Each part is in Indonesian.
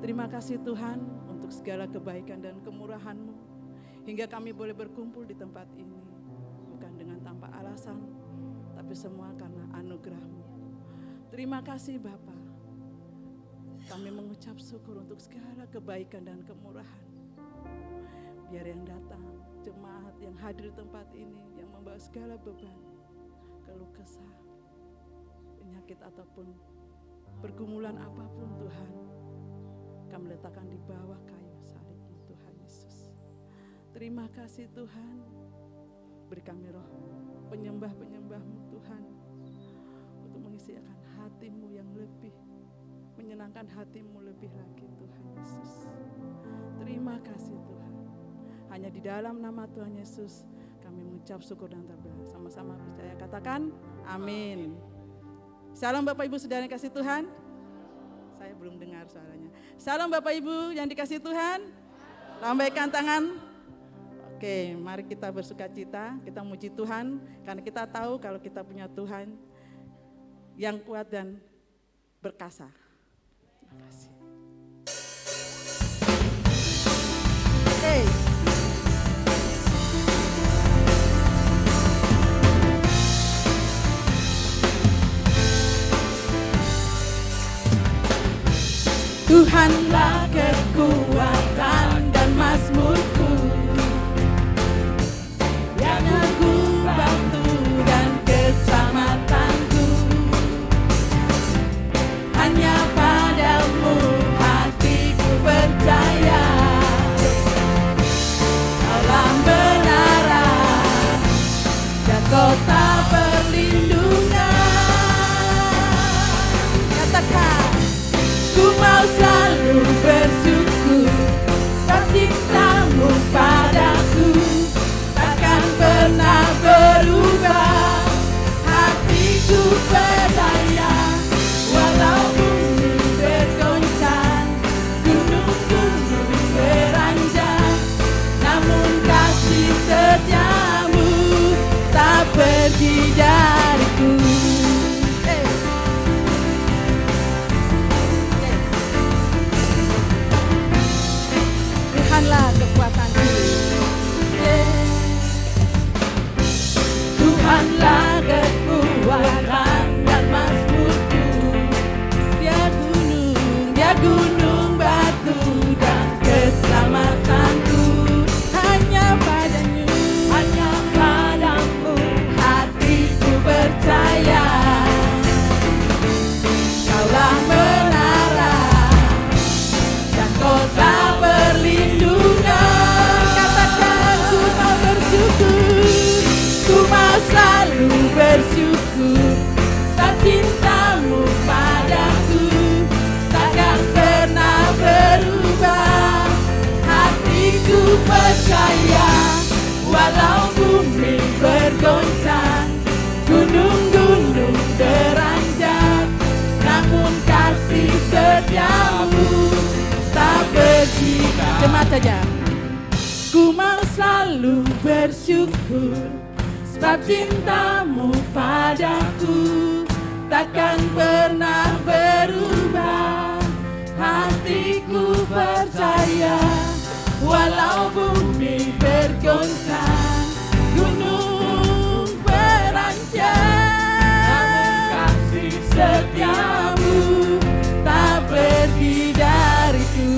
Terima kasih Tuhan untuk segala kebaikan dan kemurahan-Mu, hingga kami boleh berkumpul di tempat ini, bukan dengan tanpa alasan, itu semua karena anugerah-Mu. Terima kasih Bapa. Kami mengucap syukur untuk segala kebaikan dan kemurahan. Biar yang datang, jemaat yang hadir di tempat ini, yang membawa segala beban, keluh kesah, penyakit ataupun pergumulan apapun Tuhan, kami letakkan di bawah kayu salib-Mu Tuhan Yesus. Terima kasih Tuhan, beri kami roh penyembah-penyembah-Mu Tuhan, untuk mengisikan hati-Mu yang lebih, menyenangkan hati-Mu lebih lagi Tuhan Yesus. Terima kasih Tuhan. Hanya di dalam nama Tuhan Yesus kami mengucap syukur dan berdoa. Sama-sama percaya, katakan amin. Salam Bapak Ibu Saudara yang kasih Tuhan. Saya belum dengar suaranya. Salam Bapak Ibu yang dikasih Tuhan. Lambaikan tangan. Oke, mari kita bersuka cita, kita muji Tuhan, karena kita tahu kalau kita punya Tuhan yang kuat dan berkasa. Terima kasih. Oke. Tuhanlah kekuatan dan mazmurku, yang aku bantu dan keselamatanku. Hanya padamu hatiku percaya, alam menara dan kota perlindungan. Katakan, ku mau selalu bersyukur, sebab cinta-Mu padaku takkan pernah berubah. Hatiku percaya, walau bumi bergoncang, gunung-gunung beranjak, namun kasih setia-Mu tak pergi dariku. Tuhanlah kekuatanku, Tuhanlah kekuatan dan mazmurku. Dia gunung batu dan keselamatanku. Hanya padamu hatiku percaya. Kaulah menara dan kota perlindungan. Katakan, ku mau bersyukur, ku mau selalu bersyukur, sebab cinta-Mu padaku takkan pernah berubah. Hatiku percaya, walau bumi bergoncang, gunung-gunung beranjak, namun kasih setia-Mu tak pergi. Jemaat saja. Ku mau selalu bersyukur, sebab cinta-Mu padaku takkan pernah berubah. Hatiku percaya, walau bumi bergoncang, gunung beranjak, namun kasih setia-Mu tak pergi dariku.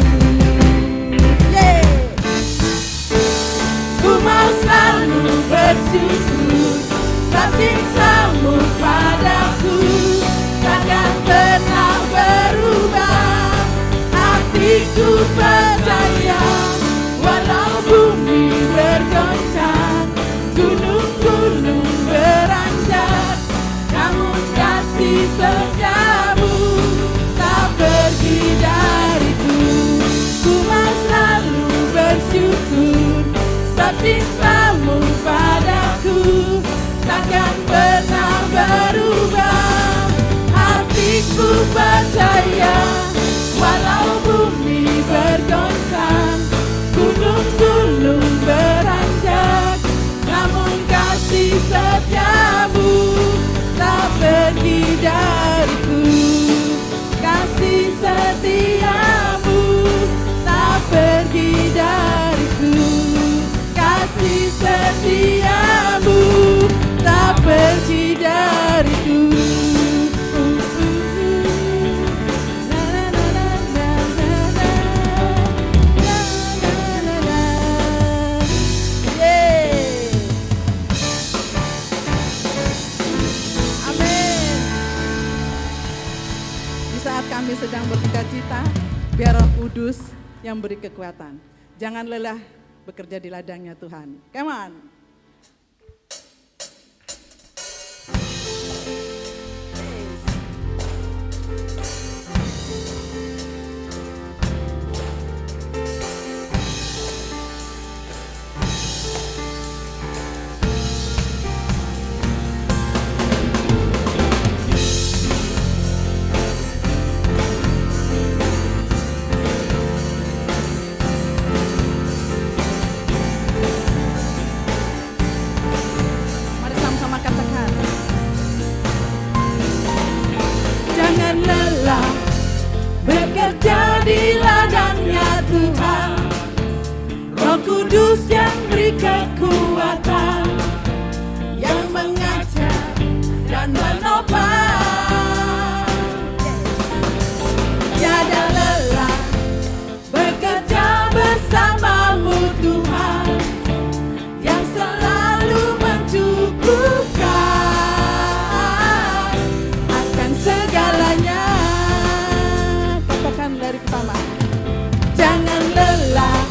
Ku mau selalu bersyukur, sebab cinta-Mu padaku takkan pernah berubah. Hatiku percaya, walau bumi bergoncang, gunung-gunung beranjak, namun kasih setia-Mu tak pergi dariku. Ku mau selalu bersyukur, sebab cinta-Mu padaku takkan pernah berubah. Hatiku percaya, walau bumi bergoncang, gunung-gunung beranjak, namun kasih setia-Mu tak pergi dariku. Kasih setia-Mu tak pergi dariku. Kasih setia-Mu tak pergi dariku. kami sedang berduka cita, biar Roh Kudus yang beri kekuatan. Jangan lelah bekerja di ladangnya Tuhan. Come on. Bekerja di ladangnya Tuhan, Roh Kudus yang beri kekuatan, yang mengajar dan menopang. Tiada lelah bekerja bersamamu Tuhan, yang selalu mencukupkan akan segalanya. Dari pertama, jangan lelah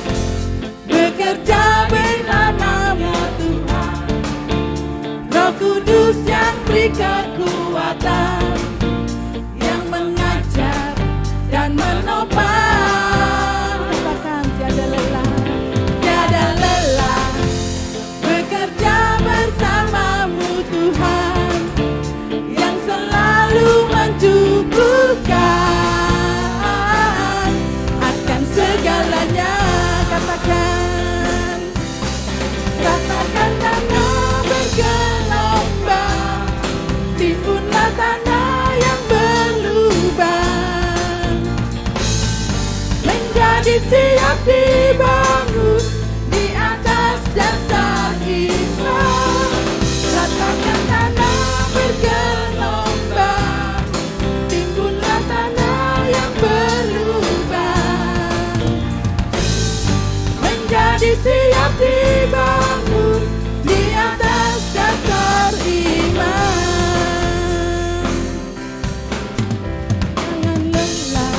bekerja bersama-Nya Tuhan, Roh Kudus yang beri kekuatan, yang mengajar dan menopang. Katakan tiada lelah bekerja bersama-Mu Tuhan, yang selalu mencukupkan segalanya. Katakan tanah bergelombang, timbunlah tanah yang berlubang, menjadi siap dibangun di atas dasar iman. Katakan tanah bergelombang, timbunlah tanah yang berlubang, menjadi siap dibangun di atas dasar iman. Jangan lelah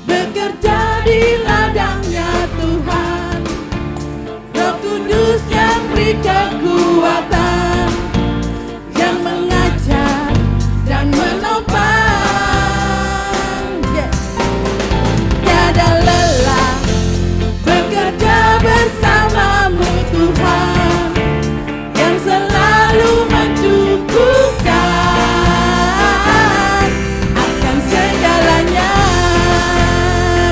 bekerja di ladangnya Tuhan, Roh Kudus yang beri kekuatan, yang mengajar dan menopang. Tiada lelah bekerja bersama-Mu Tuhan, yang selalu mencukupkan akan segalanya.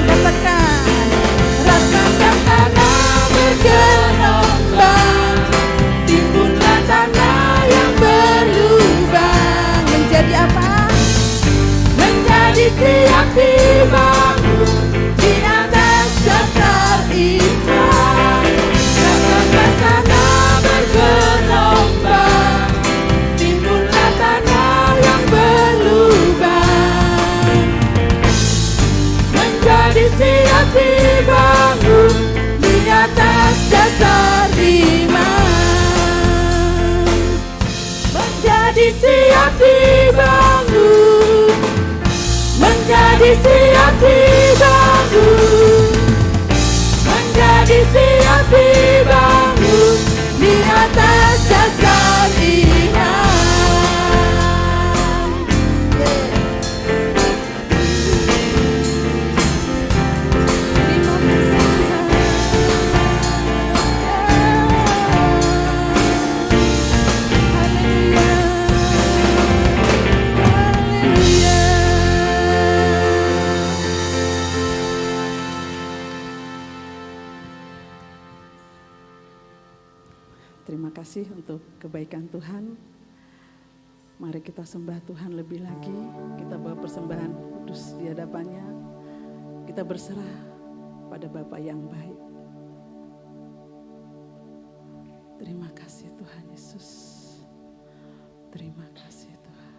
Katakan, rasakan tanah bergelombang, timbunlah tanah yang berlubang, menjadi apa? Menjadi siap dibangun di atas dasar iman. Rasakan tanah bergelombang, timbunlah tanah yang berlubang, menjadi siap dibangun di atas dasar iman. Menjadi siap dibangun, menjadi siap dibangun, menjadi siap dibangun di atas dasar iman. Terima kasih untuk kebaikan Tuhan. Mari kita sembah Tuhan lebih lagi. Kita bawa persembahan kudus di hadapannya. Kita berserah pada Bapa yang baik. Terima kasih Tuhan Yesus. Terima kasih Tuhan.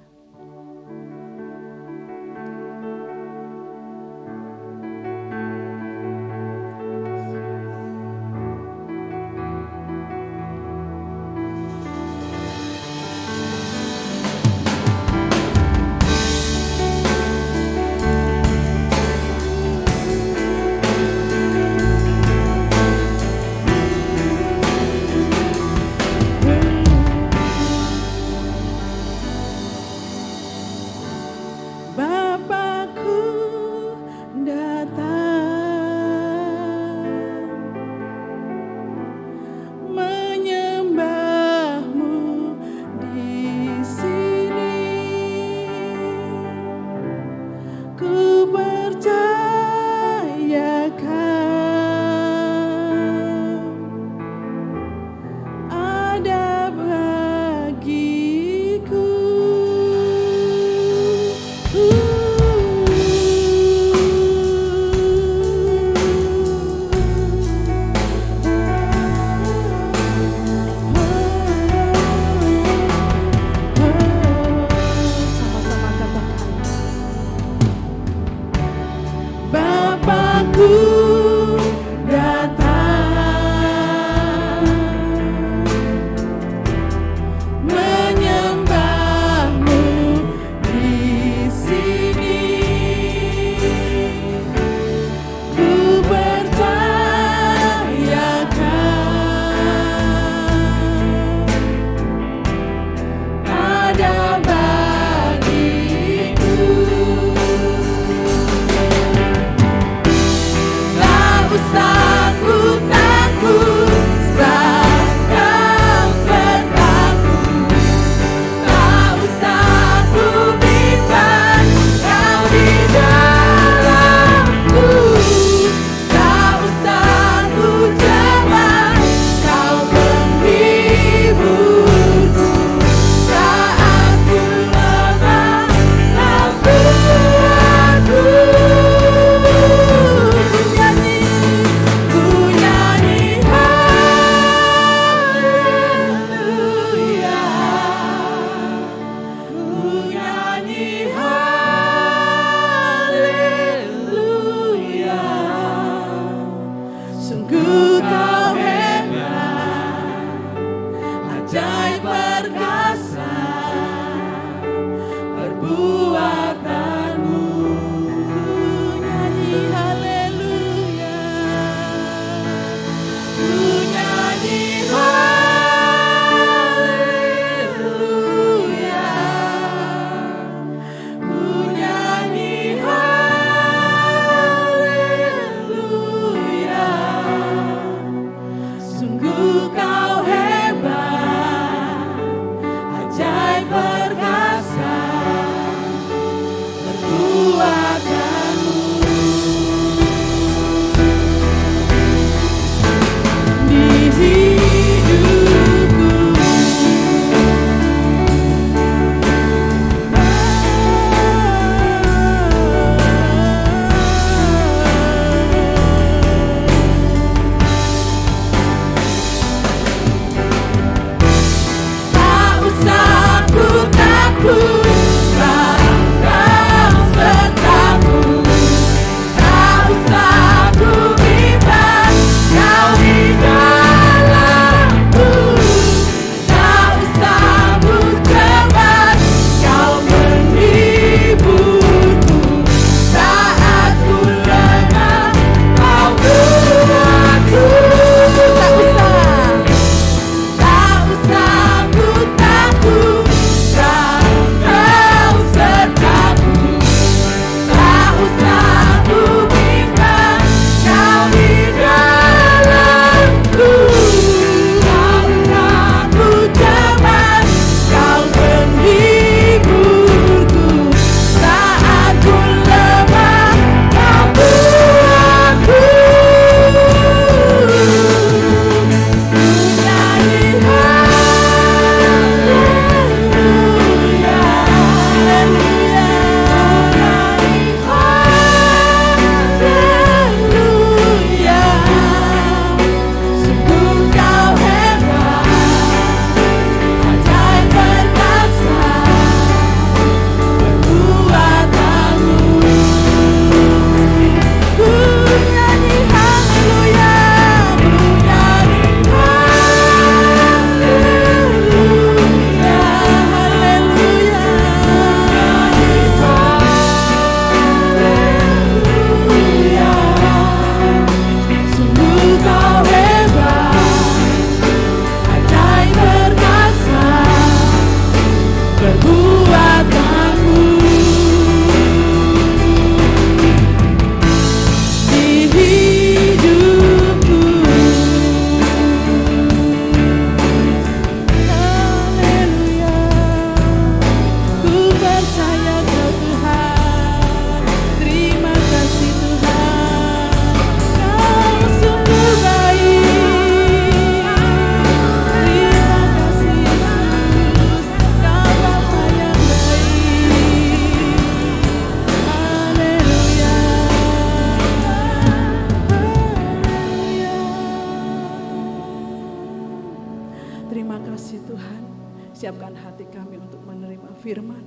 Siapkan hati kami untuk menerima firman.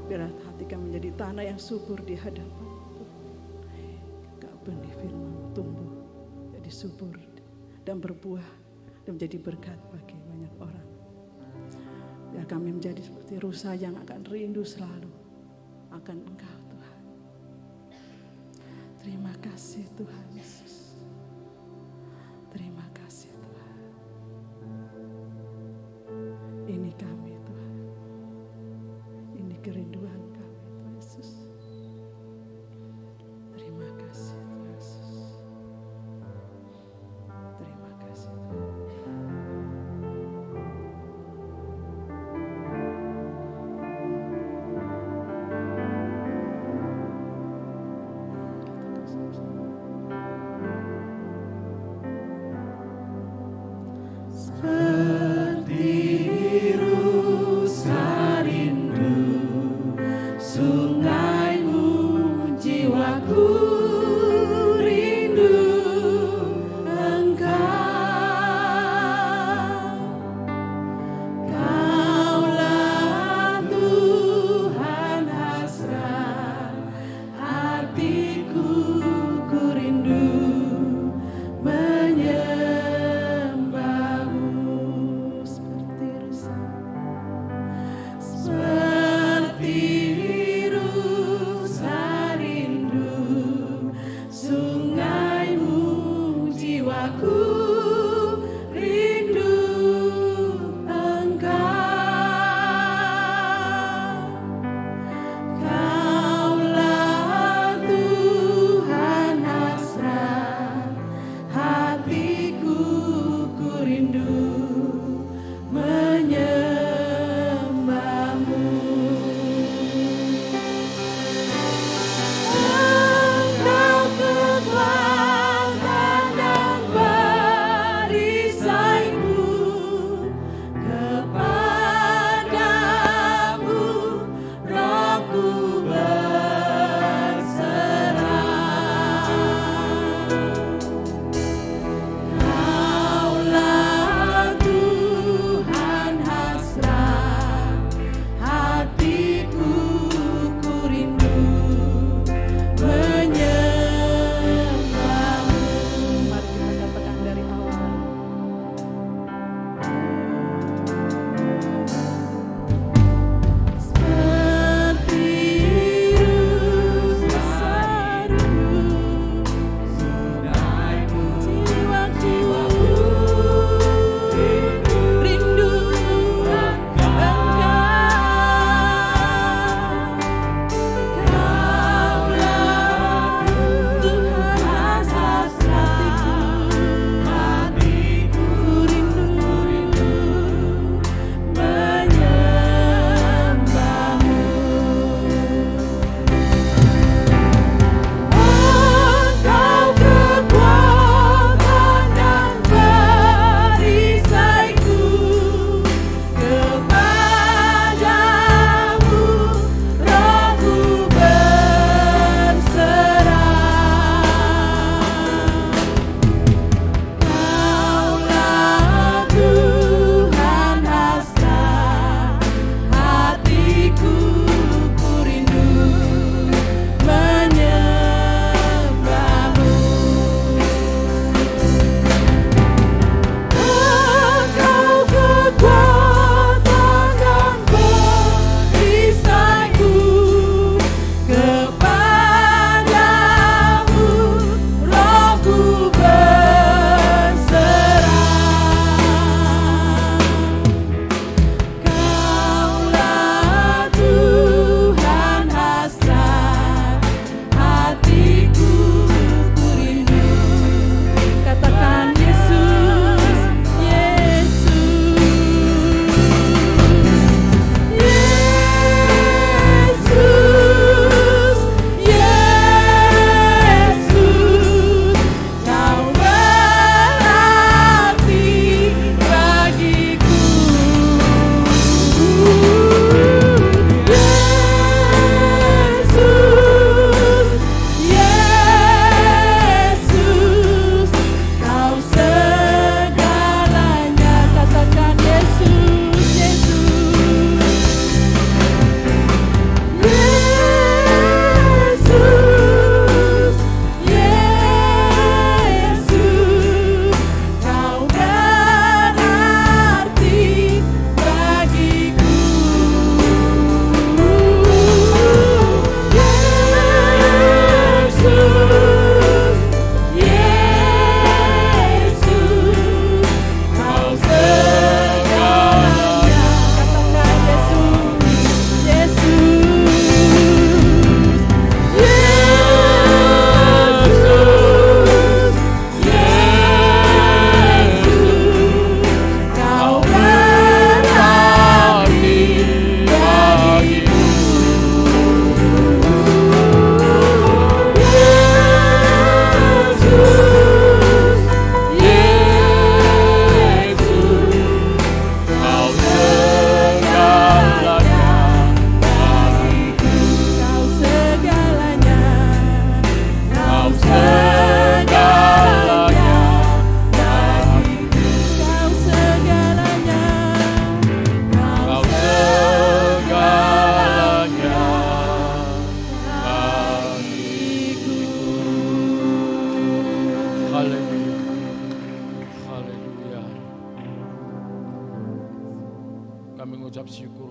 Biar hati kami menjadi tanah yang subur di hadapan Tuhan. Kau benih firman tumbuh jadi subur dan berbuah dan menjadi berkat bagi banyak orang. Biar kami menjadi seperti rusa yang akan rindu selalu akan Engkau Tuhan. Terima kasih Tuhan Yesus. Terima kasih Tuhan. Ini kami Tuhan. Ini kerinduan kami Tuhan Yesus. Terima kasih Tuhan Yesus. Terima kasih Tuhan. Seperti rusa rindu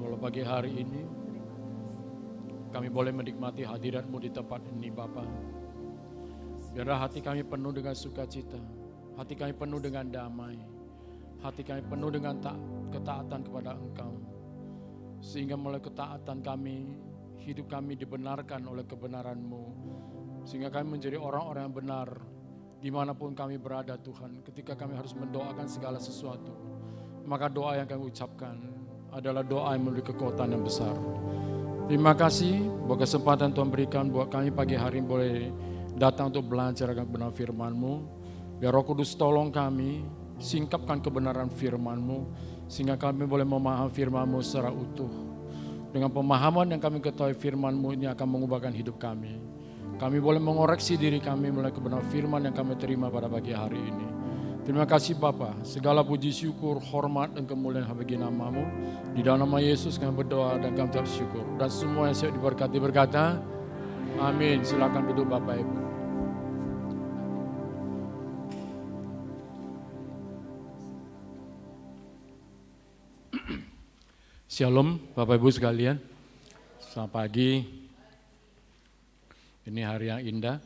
Kalau pagi hari ini kami boleh menikmati hadirat-Mu di tempat ini Bapa. Biarlah hati kami penuh dengan sukacita, hati kami penuh dengan damai, hati kami penuh dengan ketaatan kepada Engkau. Sehingga melalui ketaatan kami, hidup kami dibenarkan oleh kebenaran-Mu. Sehingga kami menjadi orang-orang yang benar dimanapun kami berada Tuhan. Ketika kami harus mendoakan segala sesuatu, maka doa yang kami ucapkan adalah doa yang memiliki kekuatan yang besar. Terima kasih buat kesempatan Tuhan berikan buat kami pagi hari ini boleh datang untuk belajar akan kebenaran firman-Mu. Biar Roh Kudus tolong kami, singkapkan kebenaran firman-Mu, sehingga kami boleh memahami firman-Mu secara utuh. Dengan pemahaman yang kami ketahui firman-Mu ini akan mengubahkan hidup kami. Kami boleh mengoreksi diri kami melalui kebenaran firman yang kami terima pada pagi hari ini. Terima kasih Bapa, segala puji syukur, hormat dan kemuliaan bagi nama-Mu. Di dalam nama Yesus kami berdoa dan kami ucap syukur. Dan semua yang siap diberkati berkata, amin. Silakan duduk Bapak Ibu. Shalom Bapak Ibu sekalian, selamat pagi. Ini hari yang indah,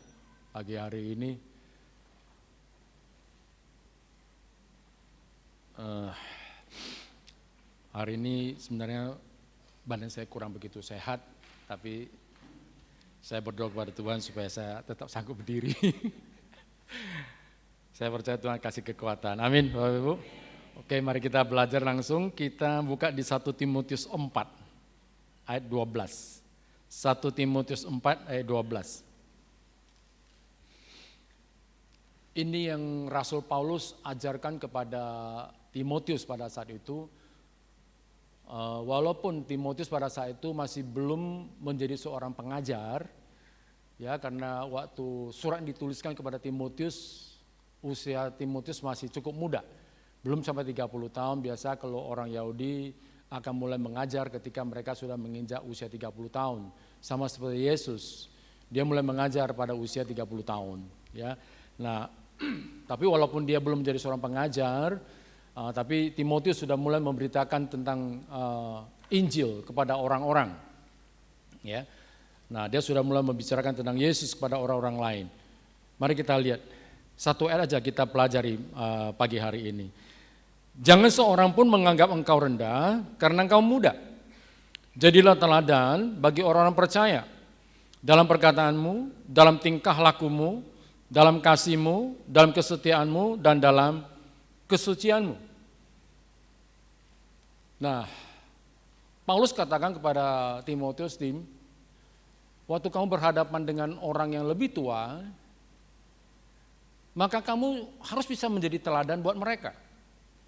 pagi hari ini. Hari ini sebenarnya badan saya kurang begitu sehat, tapi saya berdoa kepada Tuhan supaya saya tetap sanggup berdiri. Saya percaya Tuhan kasih kekuatan, amin Bapak Ibu. Oke, mari kita belajar langsung, kita buka di 1 Timotius 4 ayat 12. 1 Timotius 4 ayat 12. Ini yang Rasul Paulus ajarkan kepada Timotius pada saat itu. Walaupun Timotius pada saat itu masih belum menjadi seorang pengajar, ya, karena waktu surat dituliskan kepada Timotius, usia Timotius masih cukup muda. Belum sampai 30 tahun, biasa kalau orang Yahudi akan mulai mengajar ketika mereka sudah menginjak usia 30 tahun. Sama seperti Yesus, dia mulai mengajar pada usia 30 tahun. Ya. Nah, tapi walaupun dia belum menjadi seorang pengajar, tapi Timotius sudah mulai memberitakan tentang Injil kepada orang-orang. Ya. Nah, dia sudah mulai membicarakan tentang Yesus kepada orang-orang lain. Mari kita lihat, satu ayat aja kita pelajari pagi hari ini. Jangan seorang pun menganggap engkau rendah karena engkau muda. Jadilah teladan bagi orang-orang percaya dalam perkataanmu, dalam tingkah lakumu, dalam kasihmu, dalam kesetiaanmu, dan dalam kesucianmu. Nah, Paulus katakan kepada Timotius, waktu kamu berhadapan dengan orang yang lebih tua, maka kamu harus bisa menjadi teladan buat mereka.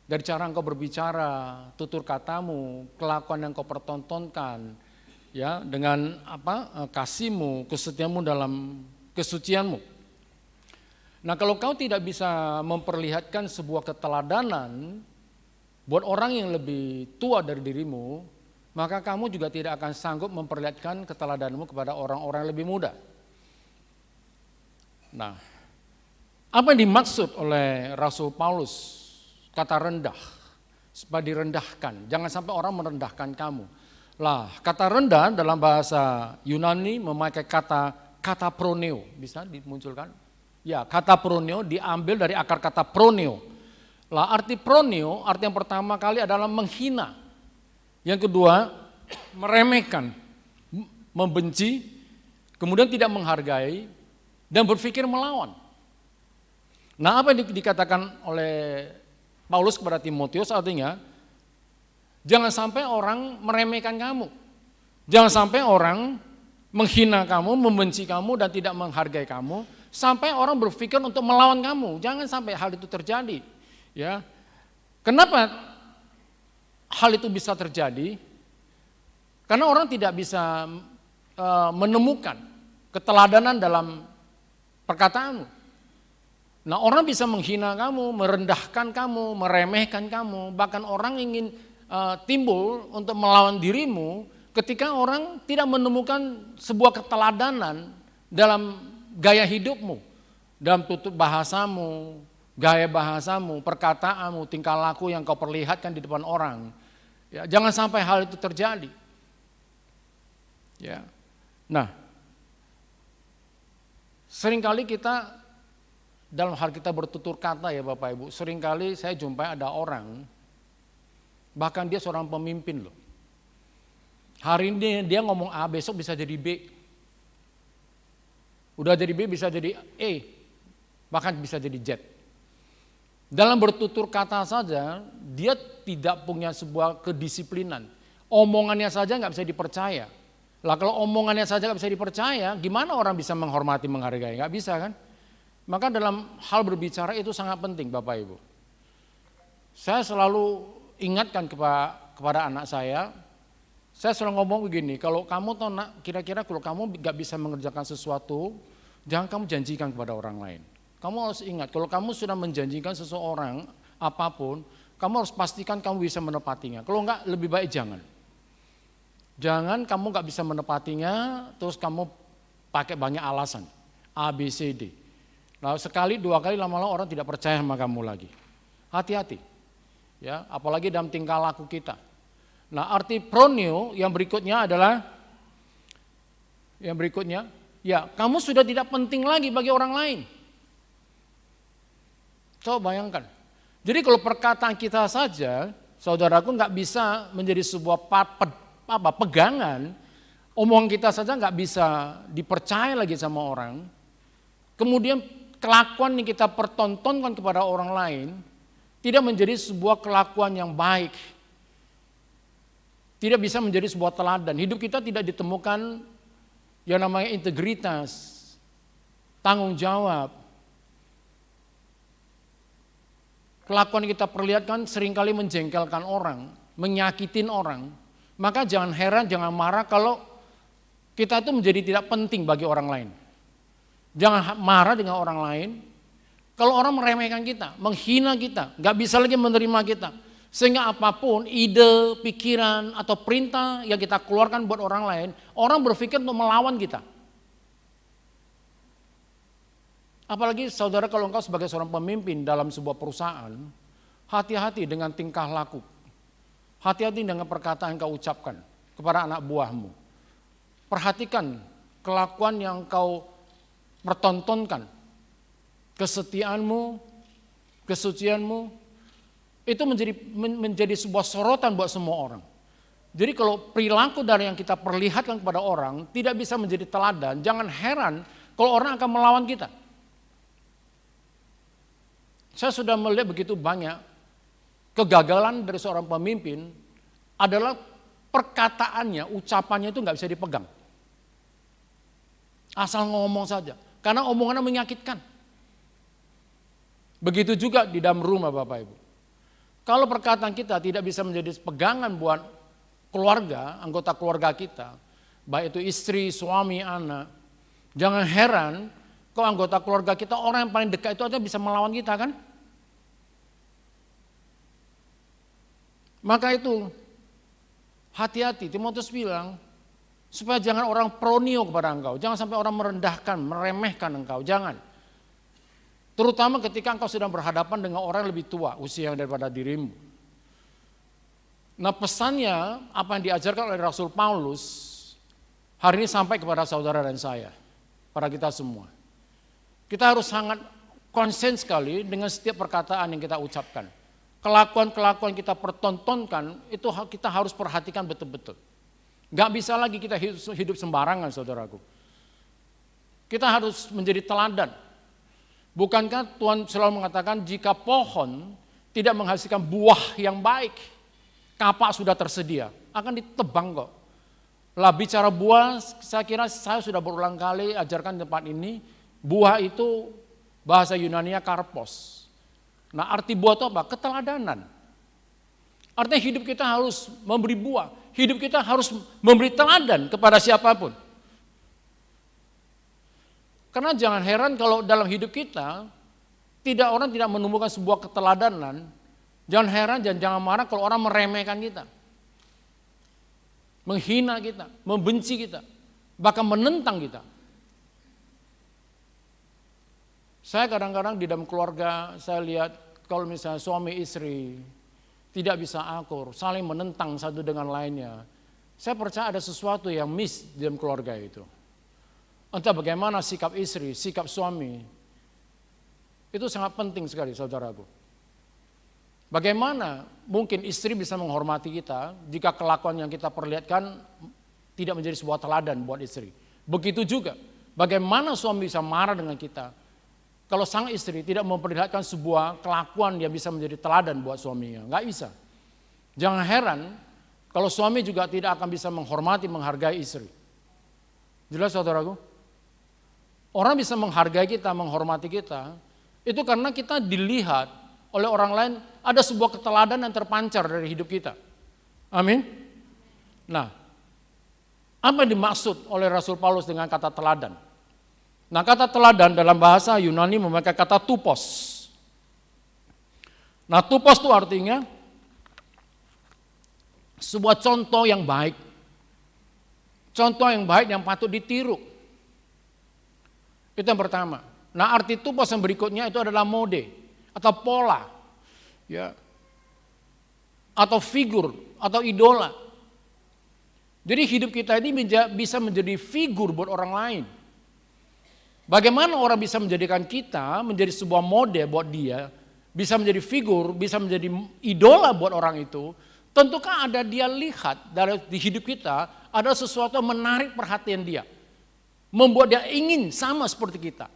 Dari cara engkau berbicara, tutur katamu, kelakuan yang kau pertontonkan, ya, dengan kasihmu, kesetiaanmu dalam kesucianmu. Nah, kalau kau tidak bisa memperlihatkan sebuah keteladanan buat orang yang lebih tua dari dirimu, maka kamu juga tidak akan sanggup memperlihatkan keteladananmu kepada orang-orang yang lebih muda. Nah, apa yang dimaksud oleh Rasul Paulus? Kata rendah, supaya direndahkan. Jangan sampai orang merendahkan kamu. Lah, kata rendah dalam bahasa Yunani memakai kata proneo. Bisa dimunculkan? Ya, kata proneo diambil dari akar kata proneo. Lah, arti proneo, arti yang pertama kali adalah menghina. Yang kedua, meremehkan, membenci, kemudian tidak menghargai, dan berpikir melawan. Nah, apa yang dikatakan oleh Paulus kepada Timotius artinya, jangan sampai orang meremehkan kamu. Jangan sampai orang menghina kamu, membenci kamu, dan tidak menghargai kamu, sampai orang berpikir untuk melawan kamu. Jangan sampai hal itu terjadi. Ya, kenapa hal itu bisa terjadi? Karena orang tidak bisa menemukan keteladanan dalam perkataanmu. Nah, orang bisa menghina kamu, merendahkan kamu, meremehkan kamu, bahkan orang ingin timbul untuk melawan dirimu ketika orang tidak menemukan sebuah keteladanan dalam gaya hidupmu, dalam tutur bahasamu, gaya bahasamu, perkataanmu, tingkah laku yang kau perlihatkan di depan orang. Ya, jangan sampai hal itu terjadi. Ya. Nah, seringkali kita dalam hal kita bertutur kata ya Bapak Ibu, seringkali saya jumpai ada orang, bahkan dia seorang pemimpin loh. Hari ini dia ngomong A, besok bisa jadi B. Udah jadi B bisa jadi E, bahkan bisa jadi Z. Dalam bertutur kata saja, dia tidak punya sebuah kedisiplinan. Omongannya saja nggak bisa dipercaya. Lah kalau omongannya saja nggak bisa dipercaya, gimana orang bisa menghormati, menghargai? Nggak bisa kan? Maka dalam hal berbicara itu sangat penting Bapak Ibu. Saya selalu ingatkan kepada anak saya selalu ngomong begini, kalau kamu tahu nak, kira-kira kalau kamu nggak bisa mengerjakan sesuatu, jangan kamu janjikan kepada orang lain. Kamu harus ingat, kalau kamu sudah menjanjikan seseorang apapun, kamu harus pastikan kamu bisa menepatinya. Kalau enggak, lebih baik jangan. Jangan kamu nggak bisa menepatinya, terus kamu pakai banyak alasan, A, B, C, D. Lalu sekali, dua kali, lama-lama orang tidak percaya sama kamu lagi. Hati-hati, ya, apalagi dalam tingkah laku kita. Nah, arti proneo yang berikutnya adalah, ya, kamu sudah tidak penting lagi bagi orang lain. Coba bayangkan. Jadi kalau perkataan kita saja, saudaraku, nggak bisa menjadi sebuah pegangan, omongan kita saja nggak bisa dipercaya lagi sama orang. Kemudian kelakuan yang kita pertontonkan kepada orang lain tidak menjadi sebuah kelakuan yang baik. Tidak bisa menjadi sebuah teladan. Hidup kita tidak ditemukan yang namanya integritas, tanggung jawab. Kelakuan yang kita perlihatkan seringkali menjengkelkan orang, menyakitin orang. Maka jangan heran, jangan marah kalau kita itu menjadi tidak penting bagi orang lain. Jangan marah dengan orang lain kalau orang meremehkan kita, menghina kita, gak bisa lagi menerima kita. Sehingga apapun ide, pikiran, atau perintah yang kita keluarkan buat orang lain, orang berpikir untuk melawan kita. Apalagi saudara kalau engkau sebagai seorang pemimpin dalam sebuah perusahaan, hati-hati dengan tingkah laku. Hati-hati dengan perkataan yang kau ucapkan kepada anak buahmu. Perhatikan kelakuan yang kau pertontonkan. Kesetiaanmu, kesucianmu, itu menjadi sebuah sorotan buat semua orang. Jadi kalau perilaku dari yang kita perlihatkan kepada orang tidak bisa menjadi teladan, jangan heran kalau orang akan melawan kita. Saya sudah melihat begitu banyak kegagalan dari seorang pemimpin adalah perkataannya, ucapannya itu nggak bisa dipegang. Asal ngomong saja, karena omongannya menyakitkan. Begitu juga di dalam rumah Bapak Ibu. Kalau perkataan kita tidak bisa menjadi pegangan buat keluarga, anggota keluarga kita, baik itu istri, suami, anak, jangan heran kalau anggota keluarga kita, orang yang paling dekat itu aja bisa melawan kita kan? Maka itu hati-hati, Timotius bilang, supaya jangan orang pronio kepada engkau, jangan sampai orang merendahkan, meremehkan engkau, jangan. Terutama ketika engkau sedang berhadapan dengan orang yang lebih tua usia daripada dirimu. Nah pesannya, apa yang diajarkan oleh Rasul Paulus, hari ini sampai kepada saudara dan saya, pada kita semua. Kita harus sangat konsen sekali dengan setiap perkataan yang kita ucapkan. Kelakuan-kelakuan kita pertontonkan, itu kita harus perhatikan betul-betul. Gak bisa lagi kita hidup sembarangan saudaraku. Kita harus menjadi teladan. Bukankah Tuhan selalu mengatakan jika pohon tidak menghasilkan buah yang baik, kapak sudah tersedia, akan ditebang kok. Lah bicara buah, saya kira saya sudah berulang kali ajarkan di tempat ini, buah itu bahasa Yunani-nya karpos. Nah arti buah itu apa? Keteladanan. Artinya hidup kita harus memberi buah, hidup kita harus memberi teladan kepada siapapun. Karena jangan heran kalau dalam hidup kita orang tidak menemukan sebuah keteladanan. Jangan heran dan jangan marah kalau orang meremehkan kita. Menghina kita, membenci kita, bahkan menentang kita. Saya kadang-kadang di dalam keluarga saya lihat kalau misalnya suami istri tidak bisa akur, saling menentang satu dengan lainnya. Saya percaya ada sesuatu yang miss dalam keluarga itu. Entah bagaimana sikap istri, sikap suami, itu sangat penting sekali saudaraku. Bagaimana mungkin istri bisa menghormati kita jika kelakuan yang kita perlihatkan tidak menjadi sebuah teladan buat istri. Begitu juga bagaimana suami bisa marah dengan kita kalau sang istri tidak memperlihatkan sebuah kelakuan yang bisa menjadi teladan buat suaminya. Nggak bisa. Jangan heran kalau suami juga tidak akan bisa menghormati, menghargai istri. Jelas saudaraku? Orang bisa menghargai kita, menghormati kita, itu karena kita dilihat oleh orang lain, ada sebuah keteladanan yang terpancar dari hidup kita. Amin. Nah, apa yang dimaksud oleh Rasul Paulus dengan kata teladan? Nah, kata teladan dalam bahasa Yunani memakai kata tupos. Nah, tupos itu artinya sebuah contoh yang baik. Contoh yang baik yang patut ditiru. Itu yang pertama. Nah, arti tupos yang berikutnya itu adalah mode atau pola, ya, atau figur atau idola. Jadi hidup kita ini bisa menjadi figur buat orang lain. Bagaimana orang bisa menjadikan kita menjadi sebuah mode buat dia, bisa menjadi figur, bisa menjadi idola buat orang itu. Tentukah ada dia lihat di hidup kita ada sesuatu yang menarik perhatian dia, membuat dia ingin sama seperti kita.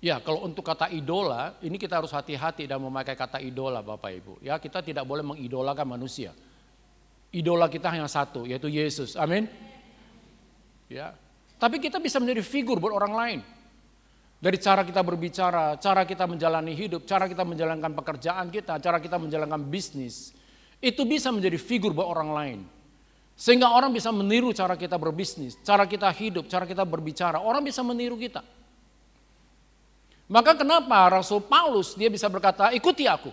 Ya, kalau untuk kata idola, ini kita harus hati-hati dalam memakai kata idola Bapak Ibu. Ya, kita tidak boleh mengidolakan manusia. Idola kita hanya satu, yaitu Yesus. Amin. Ya. Tapi kita bisa menjadi figur buat orang lain. Dari cara kita berbicara, cara kita menjalani hidup, cara kita menjalankan pekerjaan kita, cara kita menjalankan bisnis. Itu bisa menjadi figur buat orang lain. Sehingga orang bisa meniru cara kita berbisnis, cara kita hidup, cara kita berbicara. Orang bisa meniru kita. Maka kenapa Rasul Paulus dia bisa berkata, ikuti aku.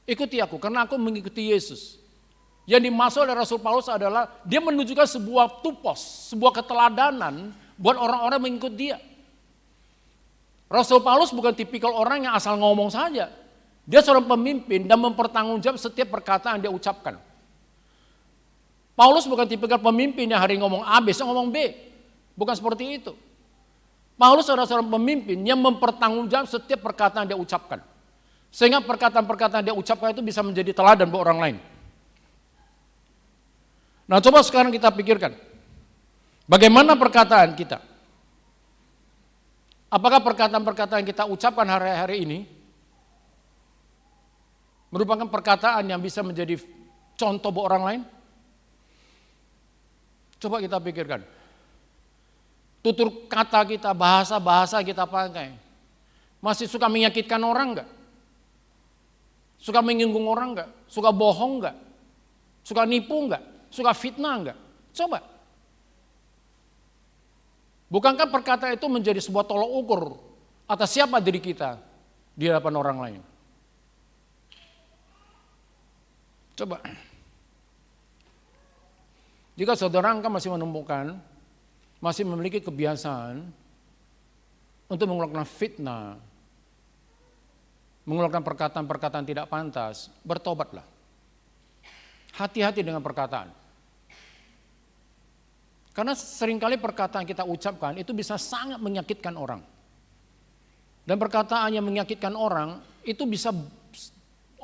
Ikuti aku karena aku mengikuti Yesus. Yang dimaksud oleh Rasul Paulus adalah dia menunjukkan sebuah tupos, sebuah keteladanan buat orang-orang mengikut dia. Rasul Paulus bukan tipikal orang yang asal ngomong saja. Dia seorang pemimpin dan mempertanggungjawab setiap perkataan yang dia ucapkan. Paulus bukan tipikal pemimpin yang hari ngomong A, besok ngomong B. Bukan seperti itu. Paulus adalah seorang pemimpin yang mempertanggungjawab setiap perkataan yang dia ucapkan. Sehingga perkataan-perkataan yang dia ucapkan itu bisa menjadi teladan buat orang lain. Nah, coba sekarang kita pikirkan. Bagaimana perkataan kita? Apakah perkataan-perkataan yang kita ucapkan hari-hari ini merupakan perkataan yang bisa menjadi contoh buat orang lain? Coba kita pikirkan. Tutur kata kita, bahasa-bahasa kita pakai. Masih suka menyakitkan orang enggak? Suka menyinggung orang enggak? Suka bohong enggak? Suka nipu enggak? Suka fitnah enggak? Coba. Bukankah perkataan itu menjadi sebuah tolok ukur atas siapa diri kita di hadapan orang lain? Coba. Jika saudara engkau masih menemukan, masih memiliki kebiasaan untuk mengeluarkan fitnah, mengeluarkan perkataan-perkataan tidak pantas, bertobatlah. Hati-hati dengan perkataan. Karena seringkali perkataan kita ucapkan itu bisa sangat menyakitkan orang. Dan perkataan yang menyakitkan orang itu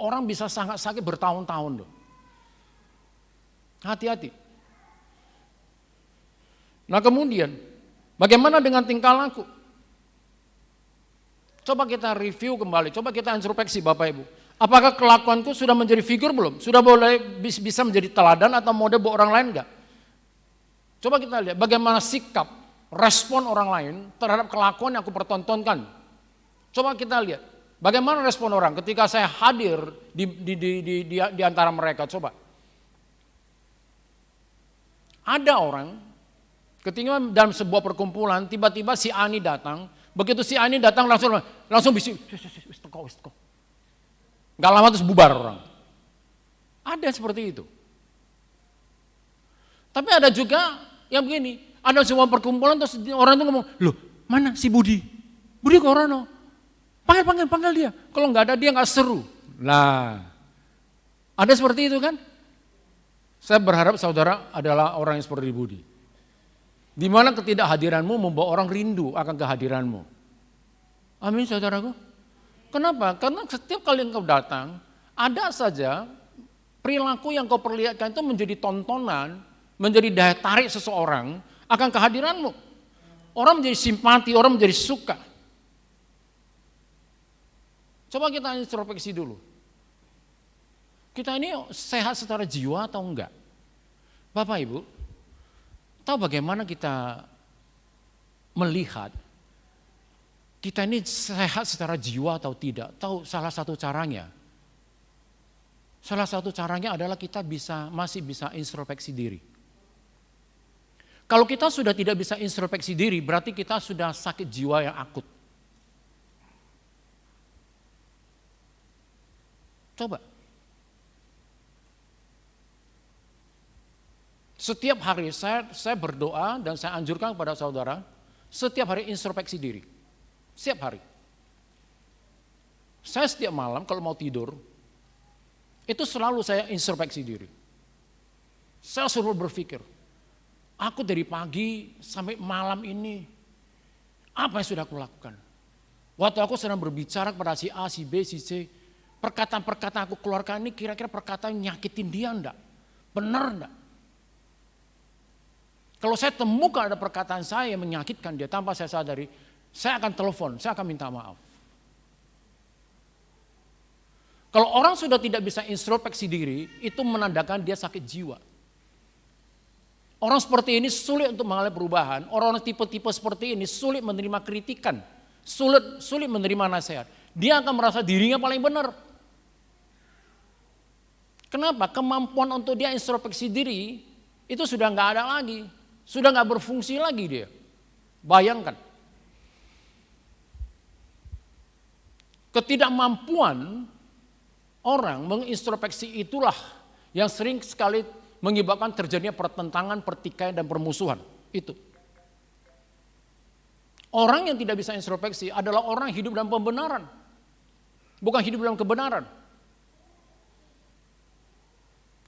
orang bisa sangat sakit bertahun-tahun loh. Hati-hati. Nah kemudian, bagaimana dengan tingkah laku? Coba kita review kembali, coba kita introspeksi Bapak Ibu. Apakah kelakuanku sudah menjadi figur belum? Sudah boleh bisa menjadi teladan atau model buat orang lain enggak? Coba kita lihat bagaimana sikap, respon orang lain terhadap kelakuan yang aku pertontonkan. Coba kita lihat, bagaimana respon orang ketika saya hadir di antara mereka, coba. Ada orang ketika dalam sebuah perkumpulan, tiba-tiba si Ani datang. Begitu si Ani datang langsung bisik. Wis teko. Gak lama terus bubar orang. Ada seperti itu. Tapi ada juga yang begini. Ada sebuah perkumpulan terus orang itu ngomong, loh mana si Budi? Budi Korono. Panggil dia. Kalau nggak ada dia nggak seru. Nah, ada seperti itu kan? Saya berharap saudara adalah orang yang seperti Budi. Di mana ketidakhadiranmu membawa orang rindu akan kehadiranmu. Amin saudaraku. Kenapa? Karena setiap kali engkau datang, ada saja perilaku yang kau perlihatkan itu menjadi tontonan, menjadi daya tarik seseorang akan kehadiranmu. Orang menjadi simpati, orang menjadi suka. Coba kita introspeksi dulu. Kita ini sehat secara jiwa atau enggak? Bapak Ibu, tahu bagaimana kita melihat kita ini sehat secara jiwa atau tidak? Tahu salah satu caranya? Salah satu caranya adalah kita masih bisa introspeksi diri. Kalau kita sudah tidak bisa introspeksi diri, berarti kita sudah sakit jiwa yang akut. Coba. Setiap hari saya berdoa dan saya anjurkan kepada saudara, setiap hari introspeksi diri. Setiap hari. Saya setiap malam kalau mau tidur, itu selalu saya introspeksi diri. Saya selalu berpikir, aku dari pagi sampai malam ini, apa yang sudah aku lakukan? Waktu aku sedang berbicara kepada si A, si B, si C, perkataan-perkataan aku keluarkan ini kira-kira perkataan yang nyakitin dia enggak? Benar enggak? Kalau saya temukan ada perkataan saya yang menyakitkan dia tanpa saya sadari, saya akan telepon, saya akan minta maaf. Kalau orang sudah tidak bisa introspeksi diri, itu menandakan dia sakit jiwa. Orang seperti ini sulit untuk mengalami perubahan, orang-orang tipe-tipe seperti ini sulit menerima kritikan, sulit menerima nasihat. Dia akan merasa dirinya paling benar. Kenapa? Kemampuan untuk dia introspeksi diri itu sudah nggak ada lagi, sudah nggak berfungsi lagi dia. Bayangkan. Ketidakmampuan orang mengintrospeksi itulah yang sering sekali menyebabkan terjadinya pertentangan, pertikaian, dan permusuhan. Itu. Orang yang tidak bisa introspeksi adalah orang yang hidup dalam pembenaran. Bukan hidup dalam kebenaran.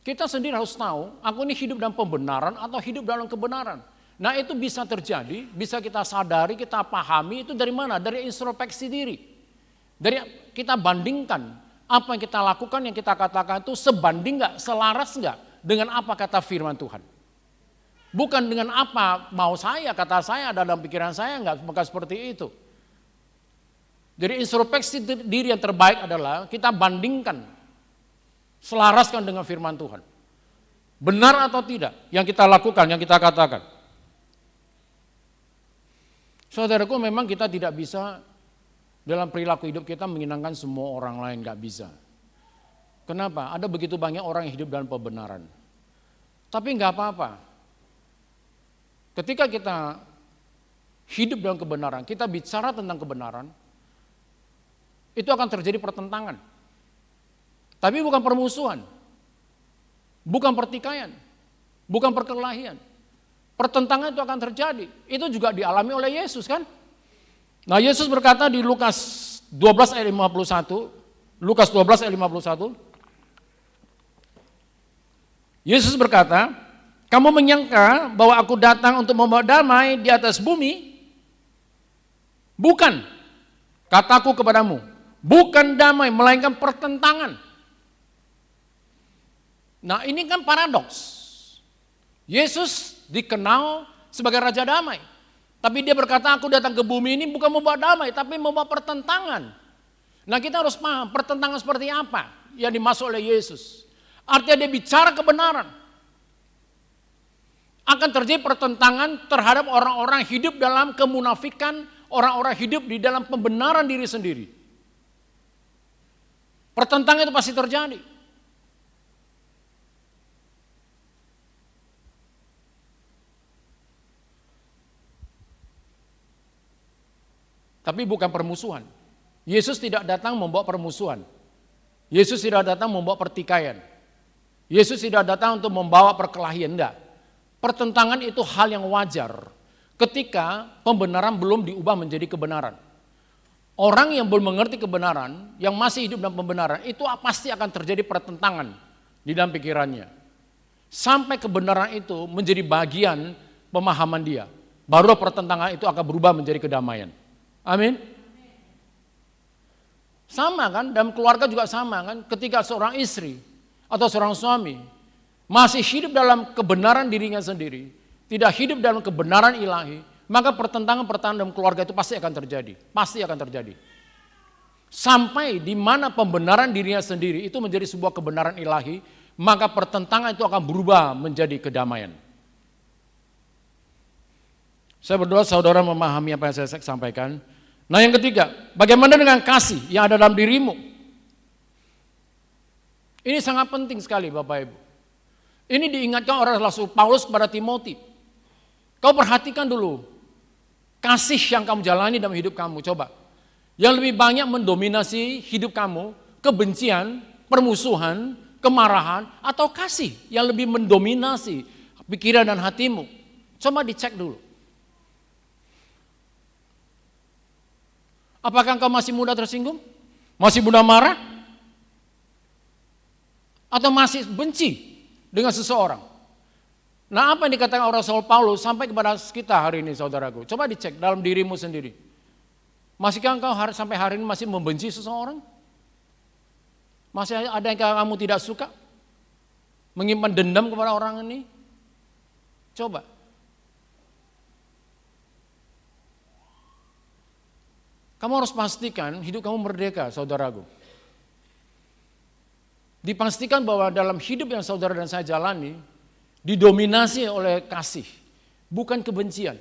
Kita sendiri harus tahu, aku ini hidup dalam pembenaran atau hidup dalam kebenaran. Nah itu bisa terjadi, bisa kita sadari, kita pahami itu dari mana? Dari introspeksi diri. Dari kita bandingkan apa yang kita lakukan, yang kita katakan itu sebanding nggak, selaras nggak dengan apa kata firman Tuhan. Bukan dengan apa mau saya, kata saya dalam pikiran saya, nggak bukan seperti itu. Jadi introspeksi diri yang terbaik adalah kita bandingkan, selaraskan dengan firman Tuhan. Benar atau tidak yang kita lakukan, yang kita katakan. Saudaraku, memang kita tidak bisa dalam perilaku hidup kita menyenangkan semua orang lain, gak bisa. Kenapa? Ada begitu banyak orang yang hidup dalam kebenaran. Tapi gak apa-apa. Ketika kita hidup dalam kebenaran, kita bicara tentang kebenaran, itu akan terjadi pertentangan. Tapi bukan permusuhan, bukan pertikaian, bukan perkelahian. Pertentangan itu akan terjadi. Itu juga dialami oleh Yesus kan? Nah Yesus berkata di Lukas 12 ayat 51, Lukas 12 ayat 51, Yesus berkata, kamu menyangka bahwa aku datang untuk membawa damai di atas bumi? Bukan, kataku kepadamu, bukan damai, melainkan pertentangan. Nah ini kan paradoks. Yesus dikenal sebagai Raja Damai. Tapi dia berkata, aku datang ke bumi ini bukan membawa damai, tapi membawa pertentangan. Nah kita harus paham pertentangan seperti apa yang dimaksud oleh Yesus. Artinya dia bicara kebenaran. Akan terjadi pertentangan terhadap orang-orang hidup dalam kemunafikan, orang-orang hidup di dalam pembenaran diri sendiri. Pertentangan itu pasti terjadi. Tapi bukan permusuhan. Yesus tidak datang membawa permusuhan. Yesus tidak datang membawa pertikaian. Yesus tidak datang untuk membawa perkelahian, enggak. Pertentangan itu hal yang wajar ketika pembenaran belum diubah menjadi kebenaran. orang yang belum mengerti kebenaran, yang masih hidup dalam pembenaran, itu pasti akan terjadi pertentangan di dalam pikirannya. Sampai kebenaran itu menjadi bagian pemahaman dia. Baru pertentangan itu akan berubah menjadi kedamaian. Amin. Sama kan, dalam keluarga juga sama kan, ketika seorang istri atau seorang suami masih hidup dalam kebenaran dirinya sendiri, tidak hidup dalam kebenaran ilahi, maka pertentangan-pertentangan dalam keluarga itu pasti akan terjadi. Pasti akan terjadi. Sampai di mana pembenaran dirinya sendiri itu menjadi sebuah kebenaran ilahi, maka pertentangan itu akan berubah menjadi kedamaian. Saya berdoa saudara memahami apa yang saya sampaikan. Nah yang ketiga, bagaimana dengan kasih yang ada dalam dirimu? Ini sangat penting sekali Bapak Ibu. Ini diingatkan oleh Rasul Paulus kepada Timothy. Kau perhatikan dulu, kasih yang kamu jalani dalam hidup kamu, coba. Yang lebih banyak mendominasi hidup kamu, kebencian, permusuhan, kemarahan, atau kasih yang lebih mendominasi pikiran dan hatimu. Coba dicek dulu. Apakah engkau masih mudah tersinggung? Masih mudah marah? Atau masih benci dengan seseorang? Nah apa yang dikatakan oleh Rasul Paulus sampai kepada kita hari ini saudaraku? Coba dicek dalam dirimu sendiri. Masihkah engkau sampai hari ini masih membenci seseorang? Masih ada yang kamu tidak suka? Menyimpan dendam kepada orang ini? Coba. Kamu harus pastikan hidup kamu merdeka saudaraku. Dipastikan bahwa dalam hidup yang saudara dan saya jalani, didominasi oleh kasih, bukan kebencian,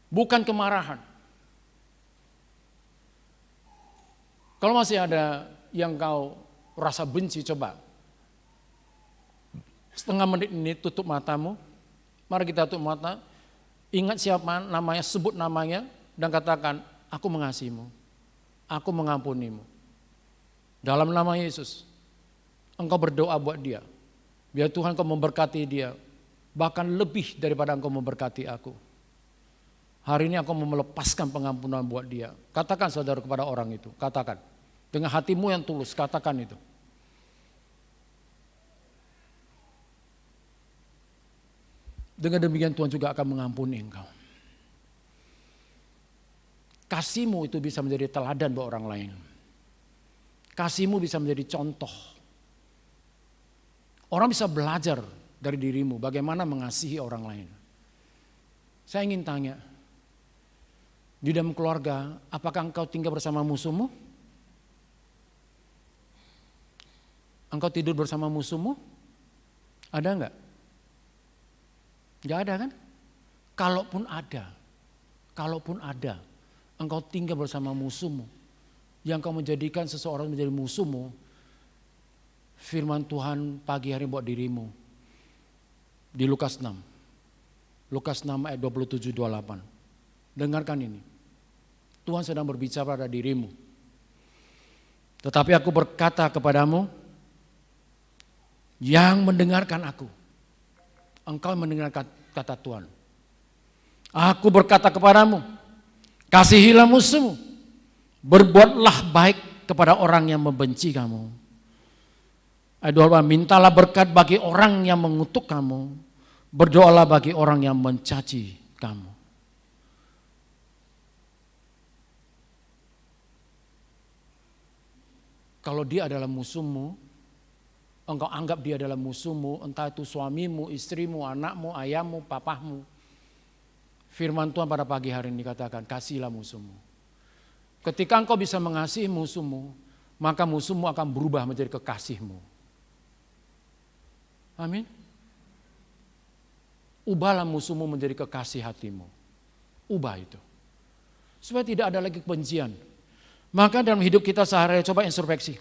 bukan kemarahan. Kalau masih ada yang kau rasa benci, coba setengah menit ini tutup matamu. Mari kita tutup mata, ingat siapa namanya, sebut namanya dan katakan, aku mengasihimu, aku mengampunimu. Dalam nama Yesus, engkau berdoa buat dia. Biar Tuhan kau memberkati dia, bahkan lebih daripada engkau memberkati aku. Hari ini aku mau melepaskan pengampunan buat dia. Katakan saudara kepada orang itu, katakan. Dengan hatimu yang tulus, katakan itu. Dengan demikian Tuhan juga akan mengampuni engkau. Kasihmu itu bisa menjadi teladan buat orang lain. Kasihmu bisa menjadi contoh. Orang bisa belajar dari dirimu bagaimana mengasihi orang lain. Saya ingin tanya, di dalam keluarga, apakah engkau tinggal bersama musuhmu? Engkau tidur bersama musuhmu? Ada enggak? Enggak ada kan? Kalaupun ada, engkau tinggal bersama musuhmu, yang kau menjadikan seseorang menjadi musuhmu, firman Tuhan pagi hari buat dirimu. Di Lukas 6. Lukas 6 ayat 27-28. Dengarkan ini. Tuhan sedang berbicara pada dirimu. Tetapi aku berkata kepadamu, yang mendengarkan aku. Engkau mendengarkan kata Tuhan. Aku berkata kepadamu, kasihilah musuhmu. Berbuatlah baik kepada orang yang membenci kamu. Ayat 12, mintalah berkat bagi orang yang mengutuk kamu. Berdoalah bagi orang yang mencaci kamu. Kalau dia adalah musuhmu, engkau anggap dia adalah musuhmu, entah itu suamimu, istrimu, anakmu, ayahmu, papahmu. Firman Tuhan pada pagi hari ini katakan, kasihilah musuhmu. Ketika engkau bisa mengasihi musuhmu, maka musuhmu akan berubah menjadi kekasihmu. Amin. Ubahlah musuhmu menjadi kekasih hatimu. Ubah itu. Supaya tidak ada lagi kebencian. Maka dalam hidup kita sehari-hari coba introspeksi.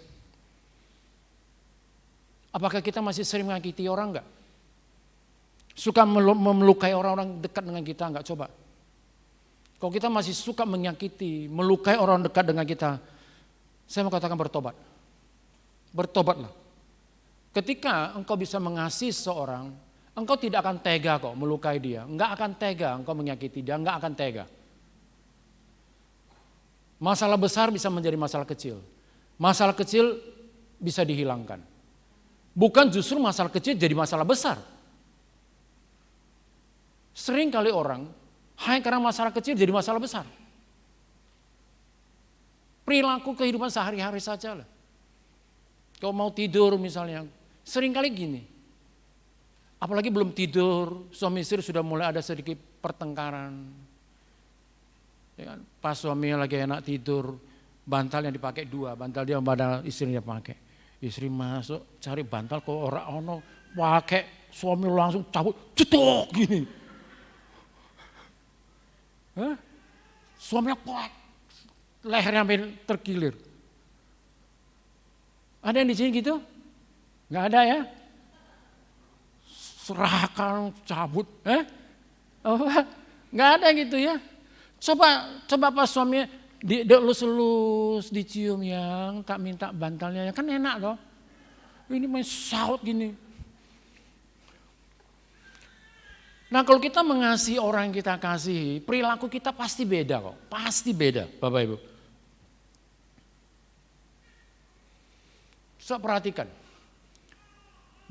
Apakah kita masih sering menyakiti orang enggak? Suka melukai orang-orang dekat dengan kita enggak? Coba. Kalau kita masih suka menyakiti, melukai orang dekat dengan kita, saya mau katakan bertobat. Bertobatlah. Ketika engkau bisa mengasihi seseorang, engkau tidak akan tega kok melukai dia. Enggak akan tega engkau menyakiti dia, enggak akan tega. Masalah besar bisa menjadi masalah kecil. Masalah kecil bisa dihilangkan. Bukan justru masalah kecil jadi masalah besar. Sering kali orang hanya karena masalah kecil jadi masalah besar. Perilaku kehidupan sehari-hari saja lah. Kalau mau tidur misalnya, sering kali gini. Apalagi belum tidur, suami istri sudah mulai ada sedikit pertengkaran. Ya kan? Pas suaminya lagi enak tidur, bantal yang dipakai 2, bantal dia bantal istrinya pakai. Istri masuk cari bantal kok orang ono pakai, suami langsung cabut, cetok gini. Hah? Suaminya kuat, lehernya sampai terkilir. Ada yang di sini gitu? Nggak ada ya? Serahkan, cabut, nggak ada gitu ya. Coba pas suaminya dielus-elus, dicium yang tak minta bantalnya, ya kan enak loh. Ini main saut gini. Nah kalau kita mengasihi orang yang kita kasihi, perilaku kita pasti beda kok, pasti beda Bapak Ibu. So perhatikan,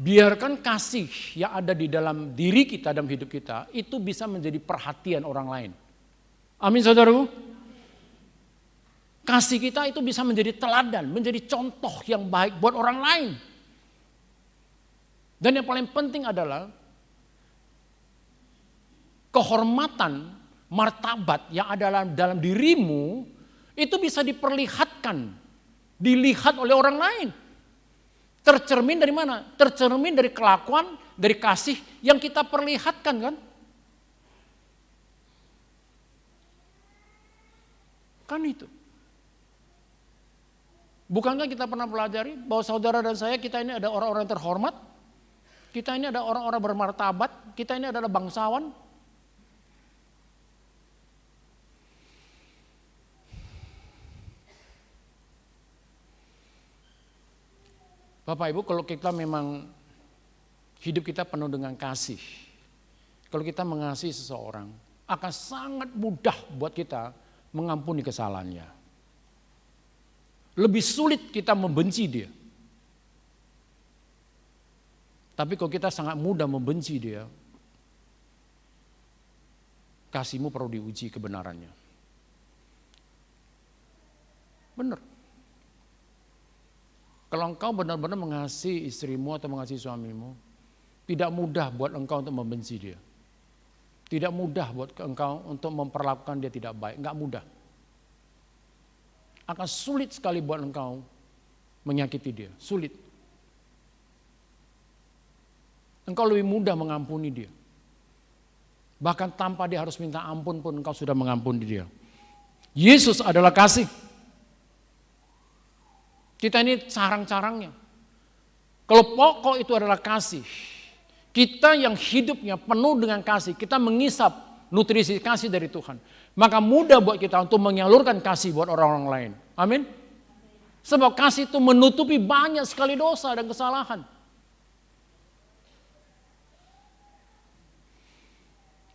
biarkan kasih yang ada di dalam diri kita, dalam hidup kita, itu bisa menjadi perhatian orang lain. Amin saudaraku. Kasih kita itu bisa menjadi teladan, menjadi contoh yang baik buat orang lain. Dan yang paling penting adalah kehormatan, martabat yang ada dalam dirimu itu bisa diperlihatkan, dilihat oleh orang lain. Tercermin dari mana? Tercermin dari kelakuan, dari kasih yang kita perlihatkan kan? Kan itu. Bukankah kita pernah pelajari bahwa saudara dan saya, kita ini ada orang-orang yang terhormat, kita ini ada orang-orang bermartabat, kita ini adalah bangsawan. Bapak Ibu, kalau kita memang hidup kita penuh dengan kasih, kalau kita mengasihi seseorang, akan sangat mudah buat kita mengampuni kesalahannya. Lebih sulit kita membenci dia. Tapi kalau kita sangat mudah membenci dia, kasihmu perlu diuji kebenarannya. Benar. Kalau engkau benar-benar mengasihi istrimu atau mengasihi suamimu, tidak mudah buat engkau untuk membenci dia. Tidak mudah buat engkau untuk memperlakukan dia tidak baik, enggak mudah. Akan sulit sekali buat engkau menyakiti dia, sulit. Engkau lebih mudah mengampuni dia. Bahkan tanpa dia harus minta ampun pun engkau sudah mengampuni dia. Yesus adalah kasih. Kita ini carang-carangnya. Kalau pokok itu adalah kasih, kita yang hidupnya penuh dengan kasih, kita mengisap nutrisi kasih dari Tuhan, maka mudah buat kita untuk menyalurkan kasih buat orang-orang lain. Amin. Sebab kasih itu menutupi banyak sekali dosa dan kesalahan.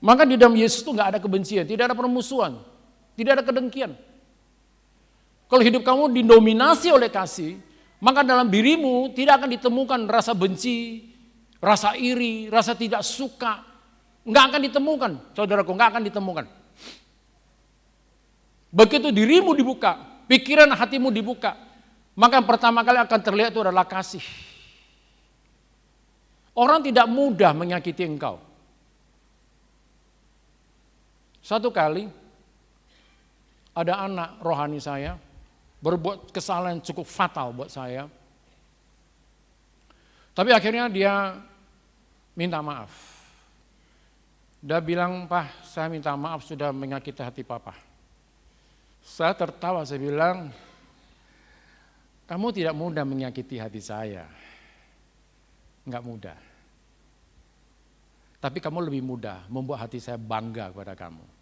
Maka di dalam Yesus itu nggak ada kebencian, tidak ada permusuhan, tidak ada kedengkian. Kalau hidup kamu didominasi oleh kasih, maka dalam dirimu tidak akan ditemukan rasa benci, rasa iri, rasa tidak suka. Enggak akan ditemukan, saudaraku, enggak akan ditemukan. Begitu dirimu dibuka, pikiran hatimu dibuka, maka yang pertama kali akan terlihat itu adalah kasih. Orang tidak mudah menyakiti engkau. Satu kali ada anak rohani saya berbuat kesalahan cukup fatal buat saya. Tapi akhirnya dia minta maaf. Dia bilang, "Pak, saya minta maaf sudah menyakiti hati Papa." Saya tertawa, saya bilang, "Kamu tidak mudah menyakiti hati saya." Enggak mudah. Tapi kamu lebih mudah membuat hati saya bangga kepada kamu.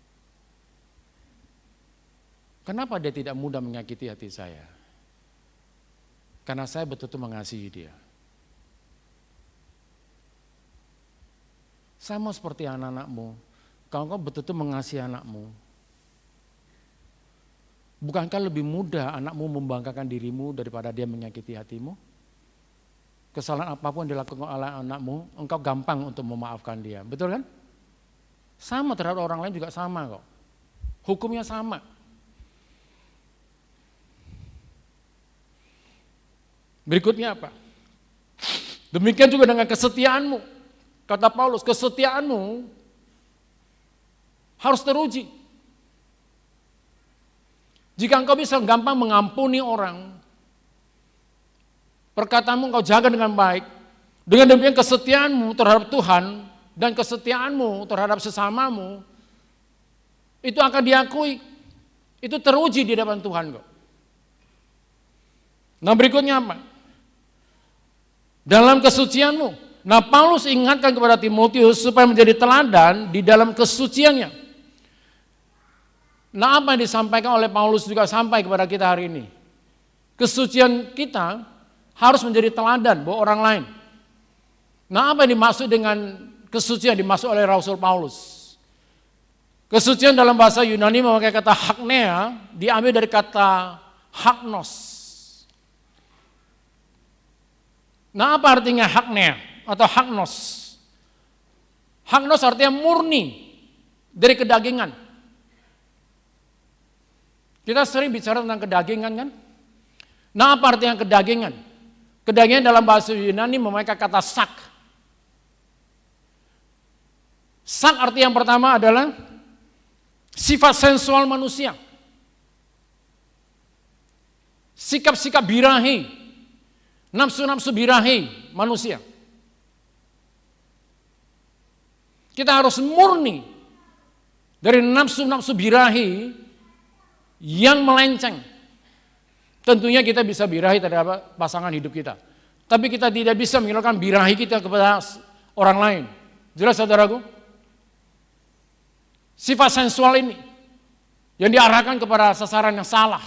Kenapa dia tidak mudah menyakiti hati saya? Karena saya betul-betul mengasihi dia. Sama seperti anak-anakmu, kalau kau betul-betul mengasihi anakmu, Bukankah lebih mudah anakmu membanggakan dirimu daripada dia menyakiti hatimu? Kesalahan apapun dilakukan oleh anakmu, engkau gampang untuk memaafkan dia. Betul kan? Sama terhadap orang lain juga sama kok. Hukumnya sama. Berikutnya apa? Demikian juga dengan kesetiaanmu. Kata Paulus, kesetiaanmu harus teruji. Jika engkau bisa gampang mengampuni orang, perkataanmu engkau jaga dengan baik, dengan demikian kesetiaanmu terhadap Tuhan dan kesetiaanmu terhadap sesamamu, itu akan diakui, itu teruji di depan Tuhan kok. Nah berikutnya apa? Dalam kesucianmu. Nah Paulus ingatkan kepada Timotius supaya menjadi teladan di dalam kesuciannya. Nah apa yang disampaikan oleh Paulus juga sampai kepada kita hari ini. Kesucian kita harus menjadi teladan buat orang lain. Nah apa yang dimaksud dengan kesucian dimaksud oleh Rasul Paulus? Kesucian dalam bahasa Yunani memakai kata haknea, diambil dari kata haknos. Nah apa artinya haknea atau haknos? Haknos artinya murni dari kedagingan. Kita sering bicara tentang kedagingan kan? Nah apa artinya kedagingan? Kedagingan dalam bahasa Yunani memakai kata sak. Sak arti yang pertama adalah sifat sensual manusia. Sikap-sikap birahi, nafsu-nafsu birahi manusia. Kita harus murni dari nafsu-nafsu birahi yang melenceng. Tentunya kita bisa birahi terhadap pasangan hidup kita. Tapi kita tidak bisa menghilangkan birahi kita kepada orang lain. Jelas saudaraku? Sifat sensual ini yang diarahkan kepada sasaran yang salah,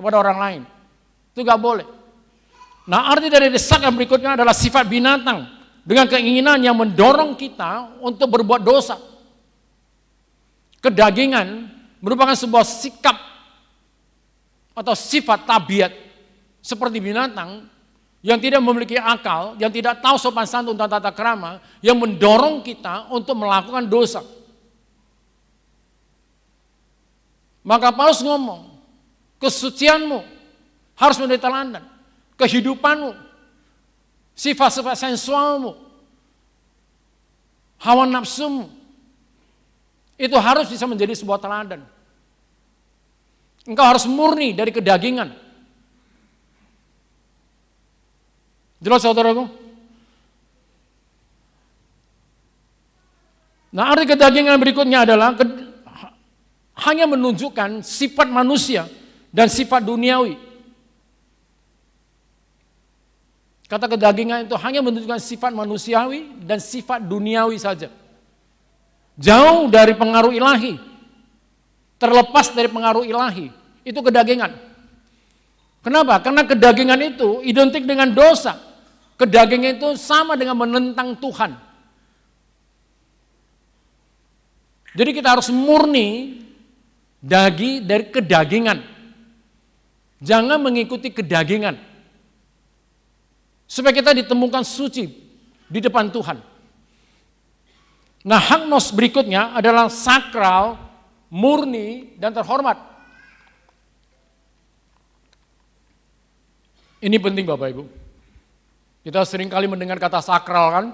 kepada orang lain. Itu gak boleh. Nah arti dari desak yang berikutnya adalah sifat binatang dengan keinginan yang mendorong kita untuk berbuat dosa. Kedagingan merupakan sebuah sikap atau sifat tabiat seperti binatang yang tidak memiliki akal, yang tidak tahu sopan santun dan tata krama, yang mendorong kita untuk melakukan dosa. Maka Paulus ngomong, kesucianmu harus menjadi teladan, kehidupanmu, sifat-sifat sensualmu, hawa nafsumu, itu harus bisa menjadi sebuah teladan. Engkau harus murni dari kedagingan. Jelas saudaraku? Nah arti kedagingan berikutnya adalah hanya menunjukkan sifat manusia dan sifat duniawi. Kata kedagingan itu hanya menunjukkan sifat manusiawi dan sifat duniawi saja. Jauh dari pengaruh ilahi. Terlepas dari pengaruh ilahi, itu kedagingan. Kenapa? Karena kedagingan itu identik dengan dosa. Kedagingan itu sama dengan menentang Tuhan. Jadi kita harus murni dari kedagingan. Jangan mengikuti kedagingan. Supaya kita ditemukan suci di depan Tuhan. Nah haknos berikutnya adalah sakral, murni dan terhormat. Ini penting Bapak Ibu. Kita sering kali mendengar kata sakral kan.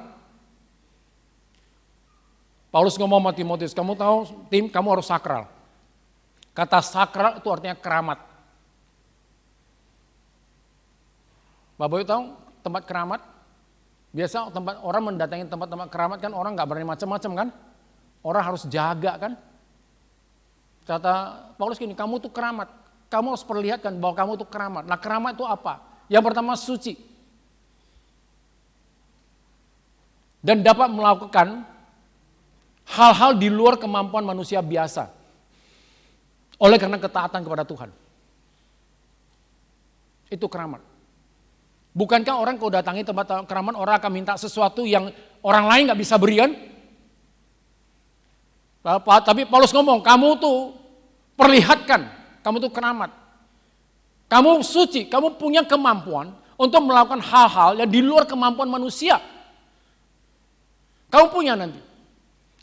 Paulus ngomong sama Timotius, kamu tahu Tim, kamu harus sakral. Kata sakral itu artinya keramat. Bapak Ibu tahu tempat keramat? Biasa tempat orang mendatangi tempat-tempat keramat kan orang nggak berani macam-macam kan. Orang harus jaga kan. Kata Paulus gini, kamu tuh keramat. Kamu harus perlihatkan bahwa kamu tuh keramat. Nah keramat itu apa? Yang pertama suci. Dan dapat melakukan hal-hal di luar kemampuan manusia biasa. Oleh karena ketaatan kepada Tuhan. Itu keramat. Bukankah orang kalau datangi tempat keramat, orang akan minta sesuatu yang orang lain gak bisa berikan? Tapi Paulus ngomong, kamu tuh perlihatkan Kamu tuh keramat. Kamu suci, kamu punya kemampuan untuk melakukan hal-hal yang di luar kemampuan manusia. Kamu punya nanti.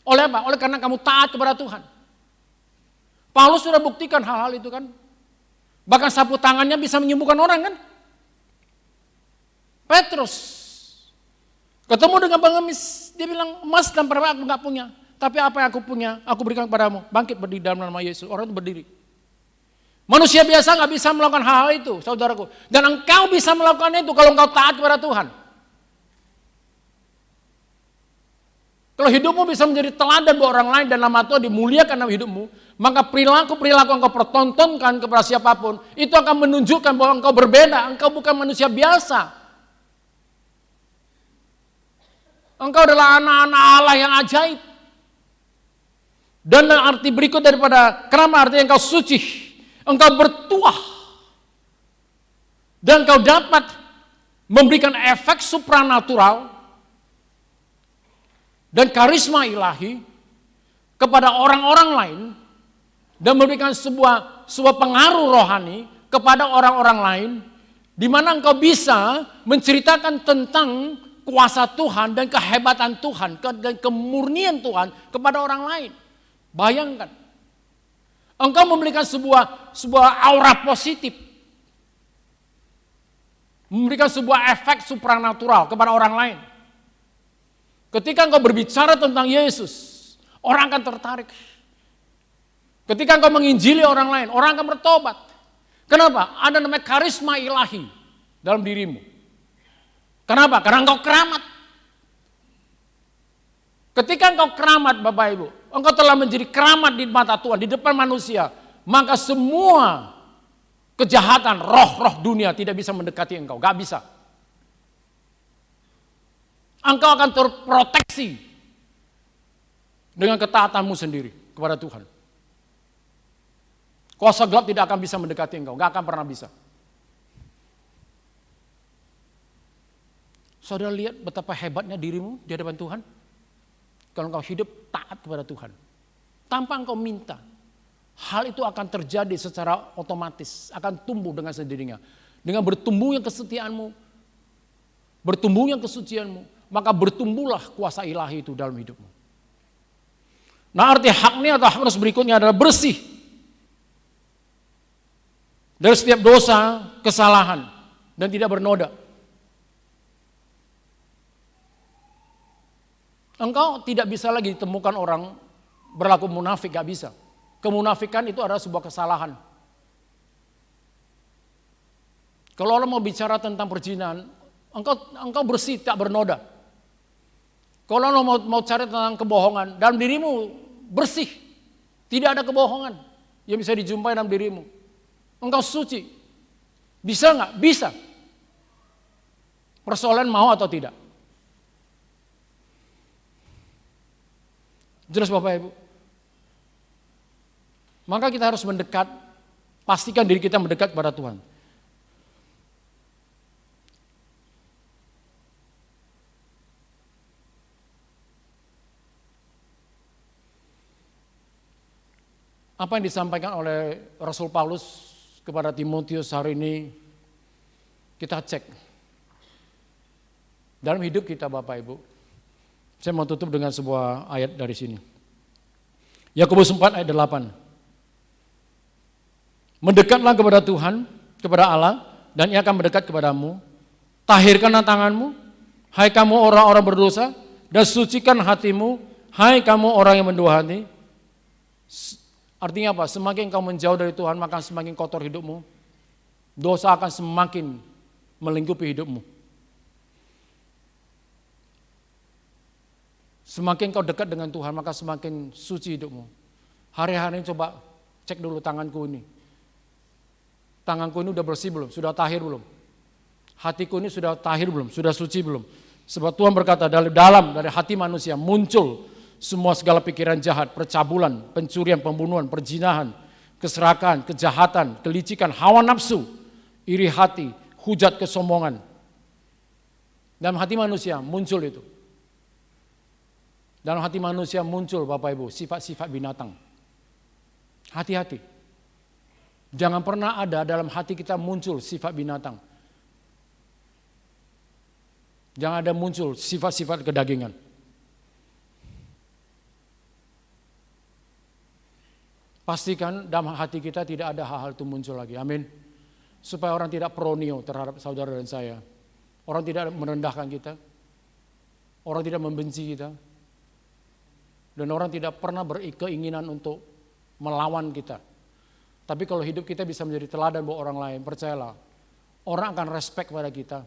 Oleh apa? Oleh karena kamu taat kepada Tuhan. Paulus sudah buktikan hal-hal itu kan. Bahkan sapu tangannya bisa menyembuhkan orang kan. Petrus ketemu dengan pengemis, dia bilang emas dan perak aku nggak punya, tapi apa yang aku punya aku berikan kepadamu. Bangkit berdiri dalam nama Yesus. Orang itu berdiri. Manusia biasa nggak bisa melakukan hal itu, saudaraku. Dan engkau bisa melakukan itu kalau engkau taat kepada Tuhan. Kalau hidupmu bisa menjadi teladan buat orang lain dan nama Tuhan dimuliakan dalam hidupmu, maka perilaku-perilaku engkau pertontonkan kepada siapapun, itu akan menunjukkan bahwa engkau berbeda, engkau bukan manusia biasa. Engkau adalah anak-anak Allah yang ajaib. Dan arti berikut daripada keramat artinya engkau suci, engkau bertuah, dan engkau dapat memberikan efek supranatural dan karisma ilahi kepada orang-orang lain dan memberikan sebuah pengaruh rohani kepada orang-orang lain, di mana engkau bisa menceritakan tentang kuasa Tuhan dan kehebatan Tuhan dan kemurnian Tuhan kepada orang lain. Bayangkan, engkau memberikan sebuah aura positif, memberikan sebuah efek supranatural kepada orang lain. Ketika engkau berbicara tentang Yesus, orang akan tertarik. Ketika engkau menginjili orang lain, orang akan bertobat. Kenapa? Ada namanya karisma ilahi dalam dirimu. Kenapa? Karena engkau keramat. Ketika engkau keramat Bapak Ibu, engkau telah menjadi keramat di mata Tuhan, di depan manusia, maka semua kejahatan, roh-roh dunia tidak bisa mendekati engkau, gak bisa. Engkau akan terproteksi dengan ketaatanmu sendiri kepada Tuhan. Kuasa gelap tidak akan bisa mendekati engkau, gak akan pernah bisa. Saudara lihat betapa hebatnya dirimu di hadapan Tuhan. Kalau engkau hidup taat kepada Tuhan. Tanpa engkau minta. Hal itu akan terjadi secara otomatis. Akan tumbuh dengan sendirinya. Dengan bertumbuhnya kesetiaanmu. Bertumbuhnya kesucianmu. Maka bertumbuhlah kuasa ilahi itu dalam hidupmu. Nah arti haknya atau haknos berikutnya adalah bersih. Dari setiap dosa, kesalahan. Dan tidak bernoda. Engkau tidak bisa lagi ditemukan orang berlaku munafik, gak bisa. Kemunafikan itu adalah sebuah kesalahan. Kalau orang mau bicara tentang perzinahan, engkau bersih, tak bernoda. Kalau orang mau cari tentang kebohongan, dalam dirimu bersih, tidak ada kebohongan yang bisa dijumpai dalam dirimu. Engkau suci, bisa gak? Bisa. Persoalan mau atau tidak. Jelas Bapak Ibu. Maka kita harus mendekat, pastikan diri kita mendekat kepada Tuhan. Apa yang disampaikan oleh Rasul Paulus kepada Timotius hari ini, kita cek. Dalam hidup kita Bapak Ibu. Saya mau tutup dengan sebuah ayat dari sini. Yakobus 4 ayat 8. Mendekatlah kepada Tuhan, kepada Allah, dan Ia akan mendekat kepadamu. Tahirkanlah tanganmu, hai kamu orang-orang berdosa, dan sucikan hatimu, hai kamu orang yang mendua hati. Artinya apa? Semakin kau menjauh dari Tuhan, maka semakin kotor hidupmu. Dosa akan semakin melingkupi hidupmu. Semakin kau dekat dengan Tuhan, maka semakin suci hidupmu. Hari-hari ini coba cek dulu tanganku ini. Tanganku ini udah bersih belum? Sudah tahir belum? Hatiku ini sudah tahir belum? Sudah suci belum? Sebab Tuhan berkata dari hati manusia muncul semua segala pikiran jahat, percabulan, pencurian, pembunuhan, perzinahan, keserakahan, kejahatan, kelicikan, hawa nafsu, iri hati, hujat, kesombongan. Dalam hati manusia muncul itu. Dalam hati manusia muncul Bapak Ibu sifat-sifat binatang. Hati-hati. Jangan pernah ada dalam hati kita muncul sifat binatang. Jangan ada muncul sifat-sifat kedagingan. Pastikan dalam hati kita tidak ada hal-hal itu muncul lagi. Amin. Supaya orang tidak pronio terhadap saudara dan saya. Orang tidak merendahkan kita. Orang tidak membenci kita. Dan orang tidak pernah berkeinginan untuk melawan kita. Tapi kalau hidup kita bisa menjadi teladan buat orang lain, percayalah. Orang akan respect pada kita.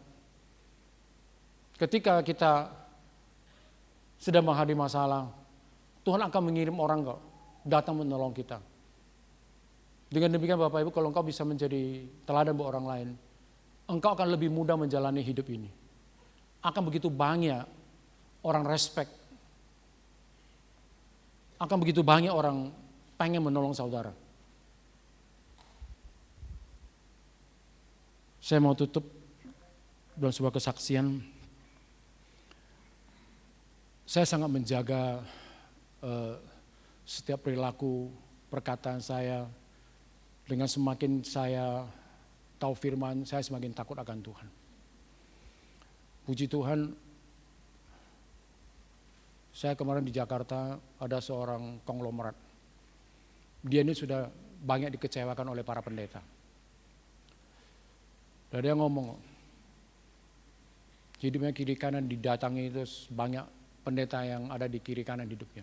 Ketika kita sedang menghadapi masalah, Tuhan akan mengirim orang kok datang menolong kita. Dengan demikian Bapak Ibu, kalau engkau bisa menjadi teladan buat orang lain, engkau akan lebih mudah menjalani hidup ini. Akan begitu banyak orang respect. Akan begitu banyak orang pengen menolong saudara. Saya mau tutup dalam sebuah kesaksian. Saya sangat menjaga setiap perilaku, perkataan saya. Dengan semakin saya tahu firman, saya semakin takut akan Tuhan. Puji Tuhan, saya kemarin di Jakarta ada seorang konglomerat. Dia ini sudah banyak dikecewakan oleh para pendeta. Dan dia ngomong, hidupnya kiri kanan didatangi itu banyak pendeta yang ada di kiri kanan hidupnya.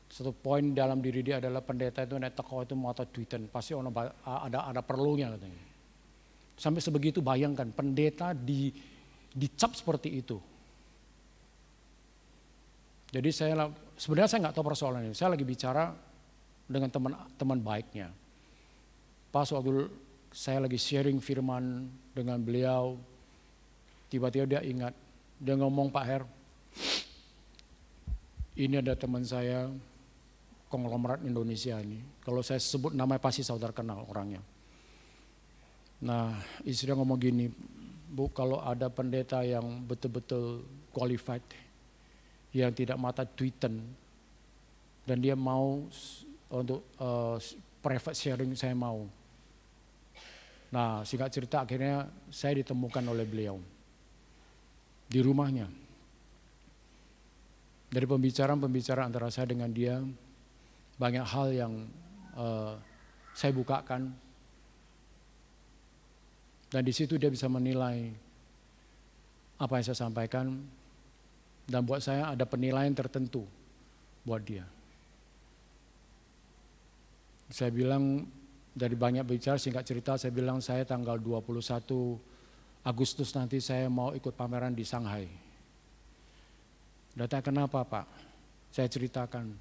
Satu poin dalam diri dia adalah pendeta itu naik teko itu mau tweeten, pasti ada perlunya katanya. Sampai sebegitu bayangkan pendeta dicap seperti itu. Jadi sebenarnya saya nggak tahu persoalan ini. Saya lagi bicara dengan teman baiknya. Pas waktu saya lagi sharing firman dengan beliau, tiba-tiba dia ingat, dia ngomong, Pak Her, ini ada teman saya, konglomerat Indonesia ini. Kalau saya sebut namanya pasti saudara kenal orangnya. Nah, istri dia ngomong gini, Bu, kalau ada pendeta yang betul-betul qualified, yang tidak mata tweeten, dan dia mau untuk private sharing, saya mau. Nah, singkat cerita akhirnya saya ditemukan oleh beliau di rumahnya. Dari pembicaraan antara saya dengan dia, banyak hal yang saya bukakan. Dan di situ dia bisa menilai apa yang saya sampaikan. Dan buat saya ada penilaian tertentu buat dia. Saya bilang, dari banyak bicara, singkat cerita saya bilang saya tanggal 21 Agustus nanti saya mau ikut pameran di Shanghai. Datang kenapa Pak? Saya ceritakan.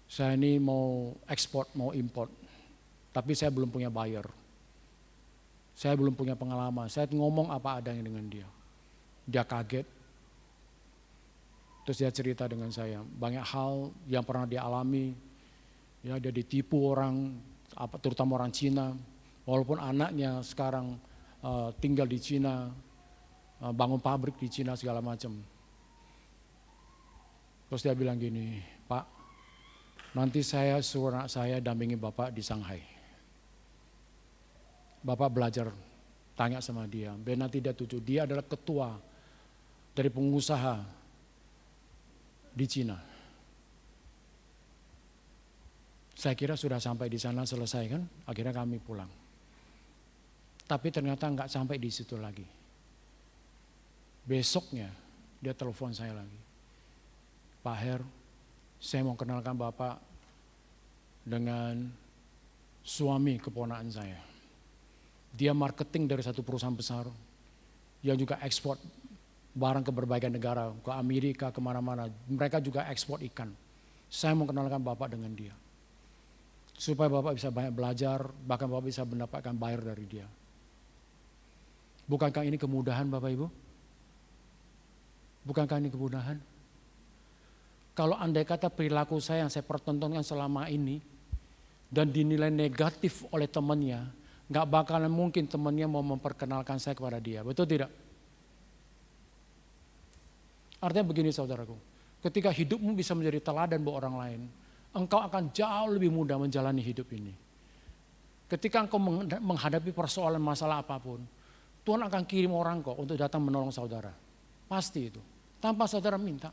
Saya ini mau ekspor, mau import. Tapi saya belum punya buyer. Saya belum punya pengalaman. Saya ngomong apa adanya dengan dia. Dia kaget. Terus dia cerita dengan saya. Banyak hal yang pernah dia alami. Ya, dia ditipu orang, terutama orang Cina. Walaupun anaknya sekarang tinggal di Cina, bangun pabrik di Cina segala macam. Terus dia bilang gini, Pak, nanti saya suruh anak saya dampingi Bapak di Shanghai. Bapak belajar, tanya sama dia. Ben nanti dia adalah ketua dari pengusaha di Cina. Saya kira sudah sampai di sana selesai kan, akhirnya kami pulang. Tapi ternyata nggak sampai di situ lagi. Besoknya dia telepon saya lagi. Pak Her, saya mau kenalkan Bapak dengan suami keponakan saya. Dia marketing dari satu perusahaan besar yang juga ekspor barang ke berbagai negara, ke Amerika, kemana-mana. Mereka juga ekspor ikan. Saya mau kenalkan Bapak dengan dia. Supaya Bapak bisa banyak belajar, bahkan Bapak bisa mendapatkan bayar dari dia. Bukankah ini kemudahan Bapak Ibu? Bukankah ini kemudahan? Kalau andai kata perilaku saya yang saya pertontonkan selama ini, dan dinilai negatif oleh temannya, gak bakalan mungkin temannya mau memperkenalkan saya kepada dia, betul tidak? Artinya begini saudaraku, ketika hidupmu bisa menjadi teladan buat orang lain, engkau akan jauh lebih mudah menjalani hidup ini. Ketika engkau menghadapi persoalan masalah apapun, Tuhan akan kirim orang kok untuk datang menolong saudara. Pasti itu. Tanpa saudara minta.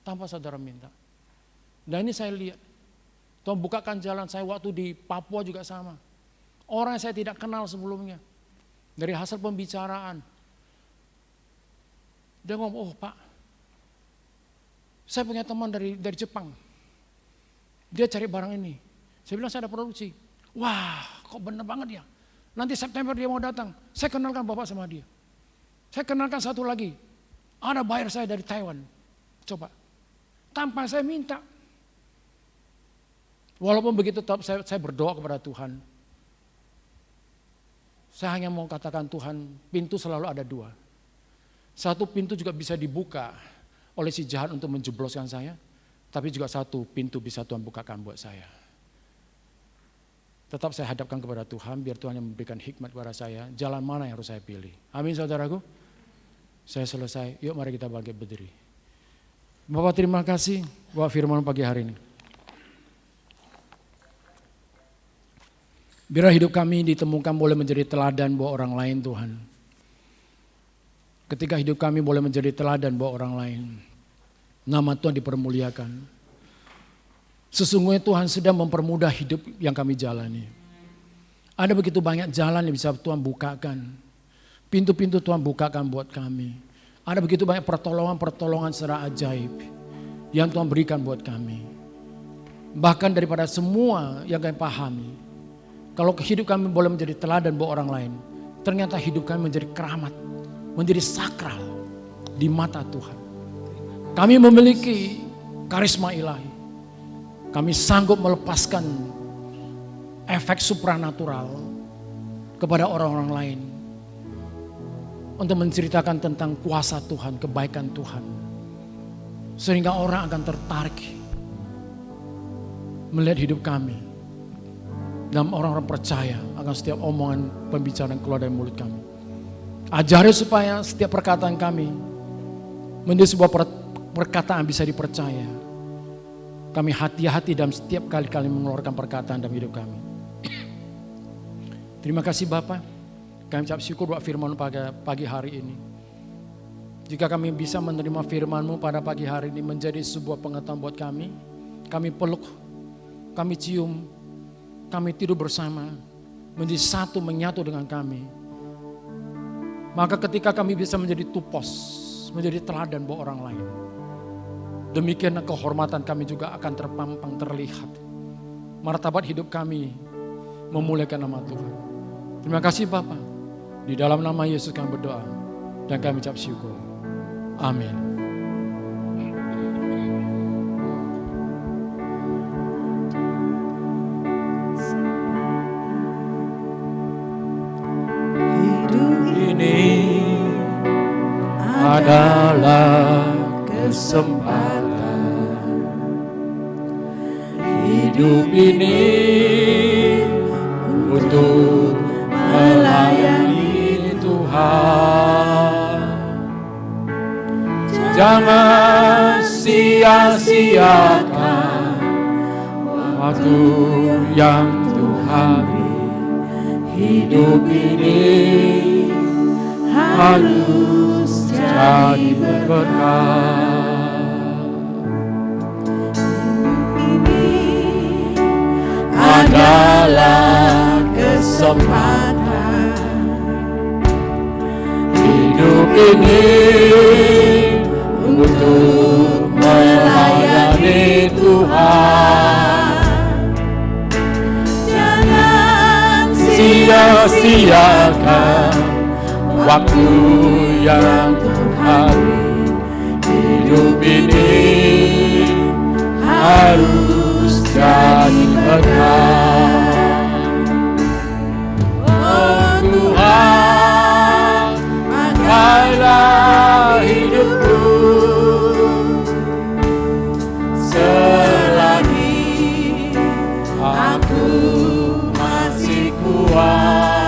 Tanpa saudara minta. Dan ini saya lihat. Tuhan bukakan jalan saya waktu di Papua juga sama. Orang yang saya tidak kenal sebelumnya. Dari hasil pembicaraan. Dia ngomong, oh Pak, saya punya teman dari Jepang. Dia cari barang ini. Saya bilang saya ada produksi. Wah, kok bener banget ya. Nanti September dia mau datang. Saya kenalkan Bapak sama dia. Saya kenalkan satu lagi. Ada buyer saya dari Taiwan. Coba. Tanpa saya minta. Walaupun begitu tetap saya berdoa kepada Tuhan. Saya hanya mau katakan Tuhan, pintu selalu ada dua. Satu pintu juga bisa dibuka oleh si jahat untuk menjebloskan saya. Tapi juga satu pintu bisa Tuhan bukakan buat saya. Tetap saya hadapkan kepada Tuhan, biar Tuhan yang memberikan hikmat kepada saya. Jalan mana yang harus saya pilih. Amin saudaraku. Saya selesai, yuk mari kita bangkit berdiri. Bapak terima kasih buat firman pagi hari ini. Biar hidup kami ditemukan boleh menjadi teladan buat orang lain Tuhan. Ketika hidup kami boleh menjadi teladan buat orang lain, nama Tuhan dipermuliakan. Sesungguhnya Tuhan sedang mempermudah hidup yang kami jalani. Ada begitu banyak jalan yang bisa Tuhan bukakan. Pintu-pintu Tuhan bukakan buat kami. Ada begitu banyak pertolongan-pertolongan secara ajaib yang Tuhan berikan buat kami. Bahkan daripada semua yang kami pahami, kalau hidup kami boleh menjadi teladan buat orang lain, ternyata hidup kami menjadi keramat, menjadi sakral di mata Tuhan. Kami memiliki karisma ilahi. Kami sanggup melepaskan efek supranatural kepada orang-orang lain. Untuk menceritakan tentang kuasa Tuhan, kebaikan Tuhan. Sehingga orang akan tertarik melihat hidup kami. Dan orang-orang percaya akan setiap omongan pembicaraan keluar dari mulut kami. Ajari supaya setiap perkataan kami menjadi sebuah perkataan bisa dipercaya. Kami hati-hati dalam setiap kali-kali mengeluarkan perkataan dalam hidup kami. Terima kasih Bapak. Kami ucap syukur buat firman pada pagi hari ini. Jika kami bisa menerima firman-Mu pada pagi hari ini menjadi sebuah pengetahuan buat kami peluk, kami cium, kami tidur bersama, menjadi satu menyatu dengan kami. Maka ketika kami bisa menjadi tupos, menjadi teladan buat orang lain, demikian kehormatan kami juga akan terpampang, terlihat. Martabat hidup kami memuliakan nama Tuhan. Terima kasih Bapak. Di dalam nama Yesus kami berdoa dan kami ucap syukur. Amin. Hidup ini adalah kesempatan. Hidup ini untuk melayani Tuhan. Jangan sia-siakan waktu yang Tuhan beri. Hidup ini harus jadi berkat. Hidup ini adalah kesempatan. Hidup ini untuk melayani Tuhan. Jangan sia-siakan waktu yang Tuhan beri. Hidup ini harus jadi berkat. Oh Tuhan, pakailah hidupku selagi aku masih kuat.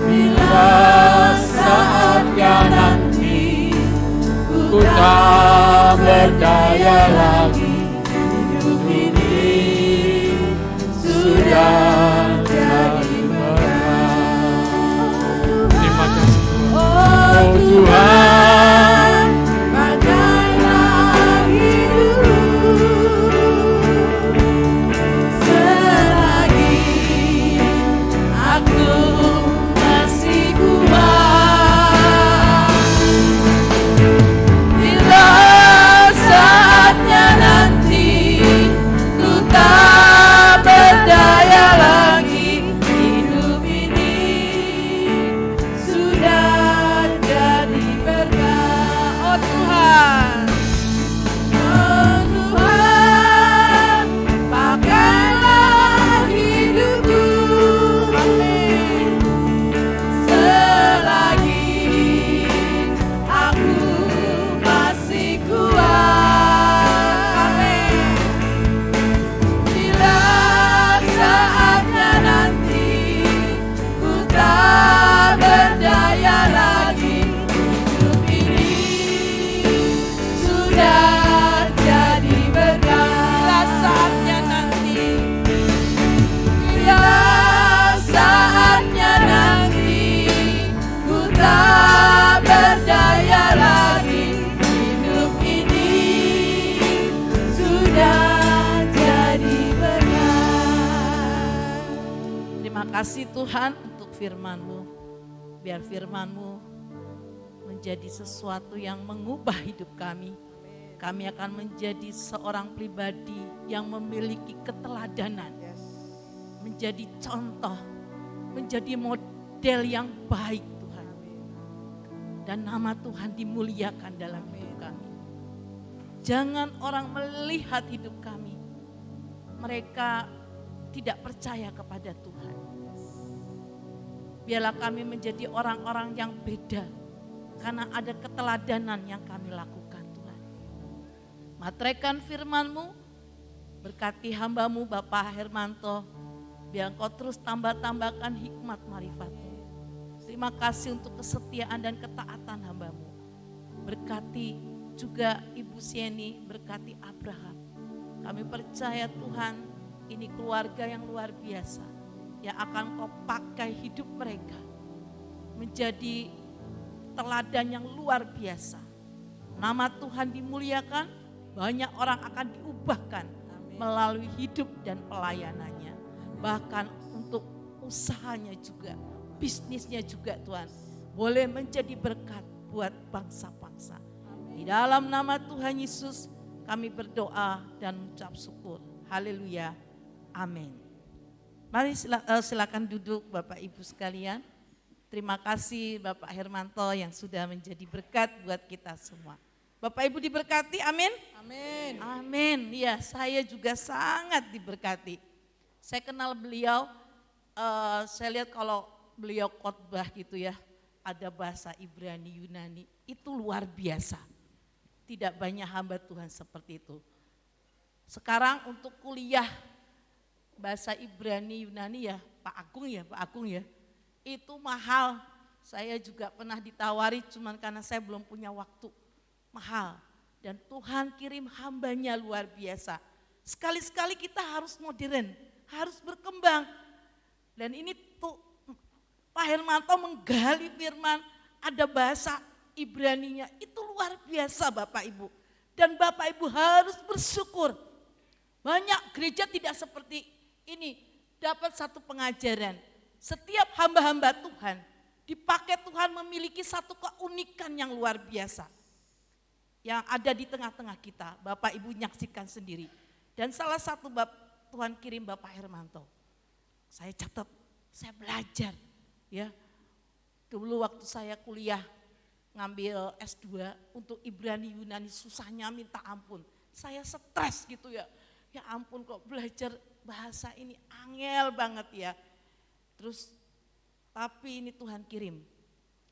Bila kasih Tuhan untuk firman-Mu. Biar firman-Mu menjadi sesuatu yang mengubah hidup kami. Kami akan menjadi seorang pribadi yang memiliki keteladanan. Menjadi contoh, menjadi model yang baik Tuhan. Dan nama Tuhan dimuliakan dalam hidup kami. Jangan orang melihat hidup kami, mereka tidak percaya kepada Tuhan. Biarlah kami menjadi orang-orang yang beda, karena ada keteladanan yang kami lakukan Tuhan. Materaikan firman-Mu, berkati hamba-Mu Bapak Hermanto, biar Engkau terus tambah-tambahkan hikmat marifat-Mu. Terima kasih untuk kesetiaan dan ketaatan hamba-Mu. Berkati juga Ibu Sieni, berkati Abraham. Kami percaya Tuhan, ini keluarga yang luar biasa yang akan Kau pakai hidup mereka menjadi teladan yang luar biasa. Nama Tuhan dimuliakan, banyak orang akan diubahkan melalui hidup dan pelayanannya. Bahkan untuk usahanya juga, bisnisnya juga Tuhan, boleh menjadi berkat buat bangsa-bangsa. Di dalam nama Tuhan Yesus kami berdoa dan mengucap syukur. Haleluya. Amin. Mari silakan duduk Bapak Ibu sekalian. Terima kasih Bapak Hermanto yang sudah menjadi berkat buat kita semua. Bapak Ibu diberkati, amin? Amin. Amin. Ya, saya juga sangat diberkati. Saya kenal beliau, saya lihat kalau beliau khotbah gitu ya, ada bahasa Ibrani Yunani, itu luar biasa. Tidak banyak hamba Tuhan seperti itu. Sekarang untuk kuliah bahasa Ibrani Yunani ya, Pak Agung ya, itu mahal. Saya juga pernah ditawari, cuman karena saya belum punya waktu, mahal. Dan Tuhan kirim hambanya luar biasa. Sekali-sekali kita harus modern, harus berkembang. Dan ini tuh Pak Hermanto menggali firman, ada bahasa Ibraninya, itu luar biasa Bapak Ibu. Dan Bapak Ibu harus bersyukur. Banyak gereja tidak seperti ini, dapat satu pengajaran. Setiap hamba-hamba Tuhan dipakai Tuhan memiliki satu keunikan yang luar biasa. Yang ada di tengah-tengah kita, Bapak Ibu nyaksikan sendiri. Dan salah satu Tuhan kirim Bapak Hermanto. Saya catat, saya belajar. Ya, dulu waktu saya kuliah ngambil S2 untuk Ibrani Yunani, susahnya minta ampun. Saya stres gitu ya. Ya ampun kok belajar bahasa ini angel banget ya. Terus tapi ini Tuhan kirim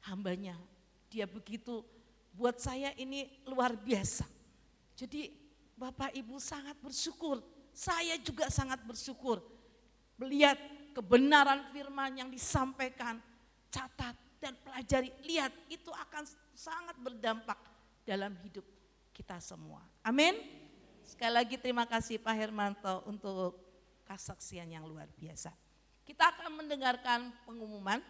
hambanya. Dia begitu buat saya ini luar biasa. Jadi Bapak Ibu sangat bersyukur. Saya juga sangat bersyukur. Melihat kebenaran firman yang disampaikan, catat dan pelajari. Lihat itu akan sangat berdampak dalam hidup kita semua. Amin. Sekali lagi terima kasih Pak Hermanto untuk kesaksian yang luar biasa. Kita akan mendengarkan pengumuman,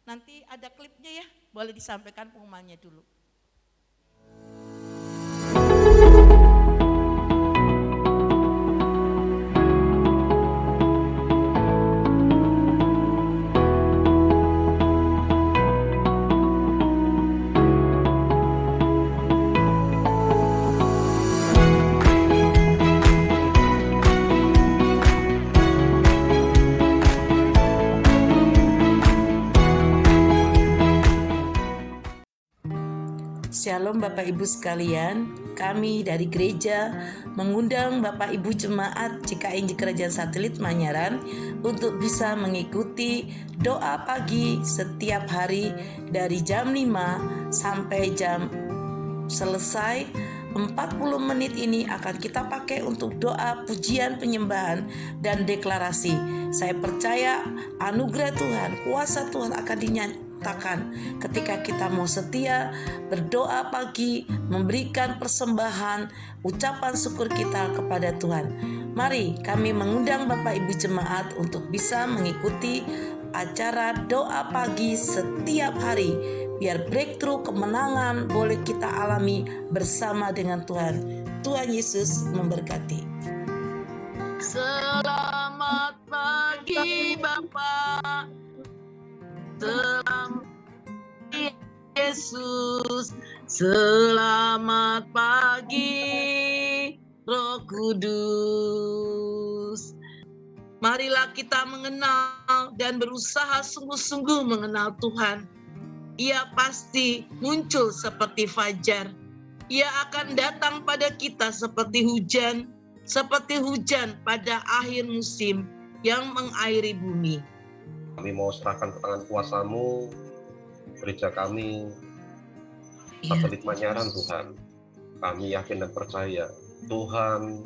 nanti ada klipnya ya, boleh disampaikan pengumumannya dulu. Shalom Bapak Ibu sekalian, kami dari gereja mengundang Bapak Ibu Jemaat GKI Kerajaan Satelit Manyaran untuk bisa mengikuti doa pagi setiap hari dari jam 5 sampai jam selesai. 40 menit ini akan kita pakai untuk doa, pujian, penyembahan, dan deklarasi. Saya percaya anugerah Tuhan, kuasa Tuhan akan dinyatakan ketika kita mau setia berdoa pagi, memberikan persembahan, ucapan syukur kita kepada Tuhan. Mari kami mengundang Bapak Ibu Jemaat untuk bisa mengikuti acara doa pagi setiap hari. Biar breakthrough kemenangan boleh kita alami bersama dengan Tuhan. Tuhan Yesus memberkati. Selamat pagi pagi Bapa, selamat Yesus, selamat pagi Roh Kudus. Marilah kita mengenal dan berusaha sungguh-sungguh mengenal Tuhan. Ia pasti muncul seperti fajar. Ia akan datang pada kita seperti hujan pada akhir musim yang mengairi bumi. Kami mau serahkan ke tangan kuasa-Mu gereja kami, Satelit Manyaran Tuhan. Kami yakin dan percaya Tuhan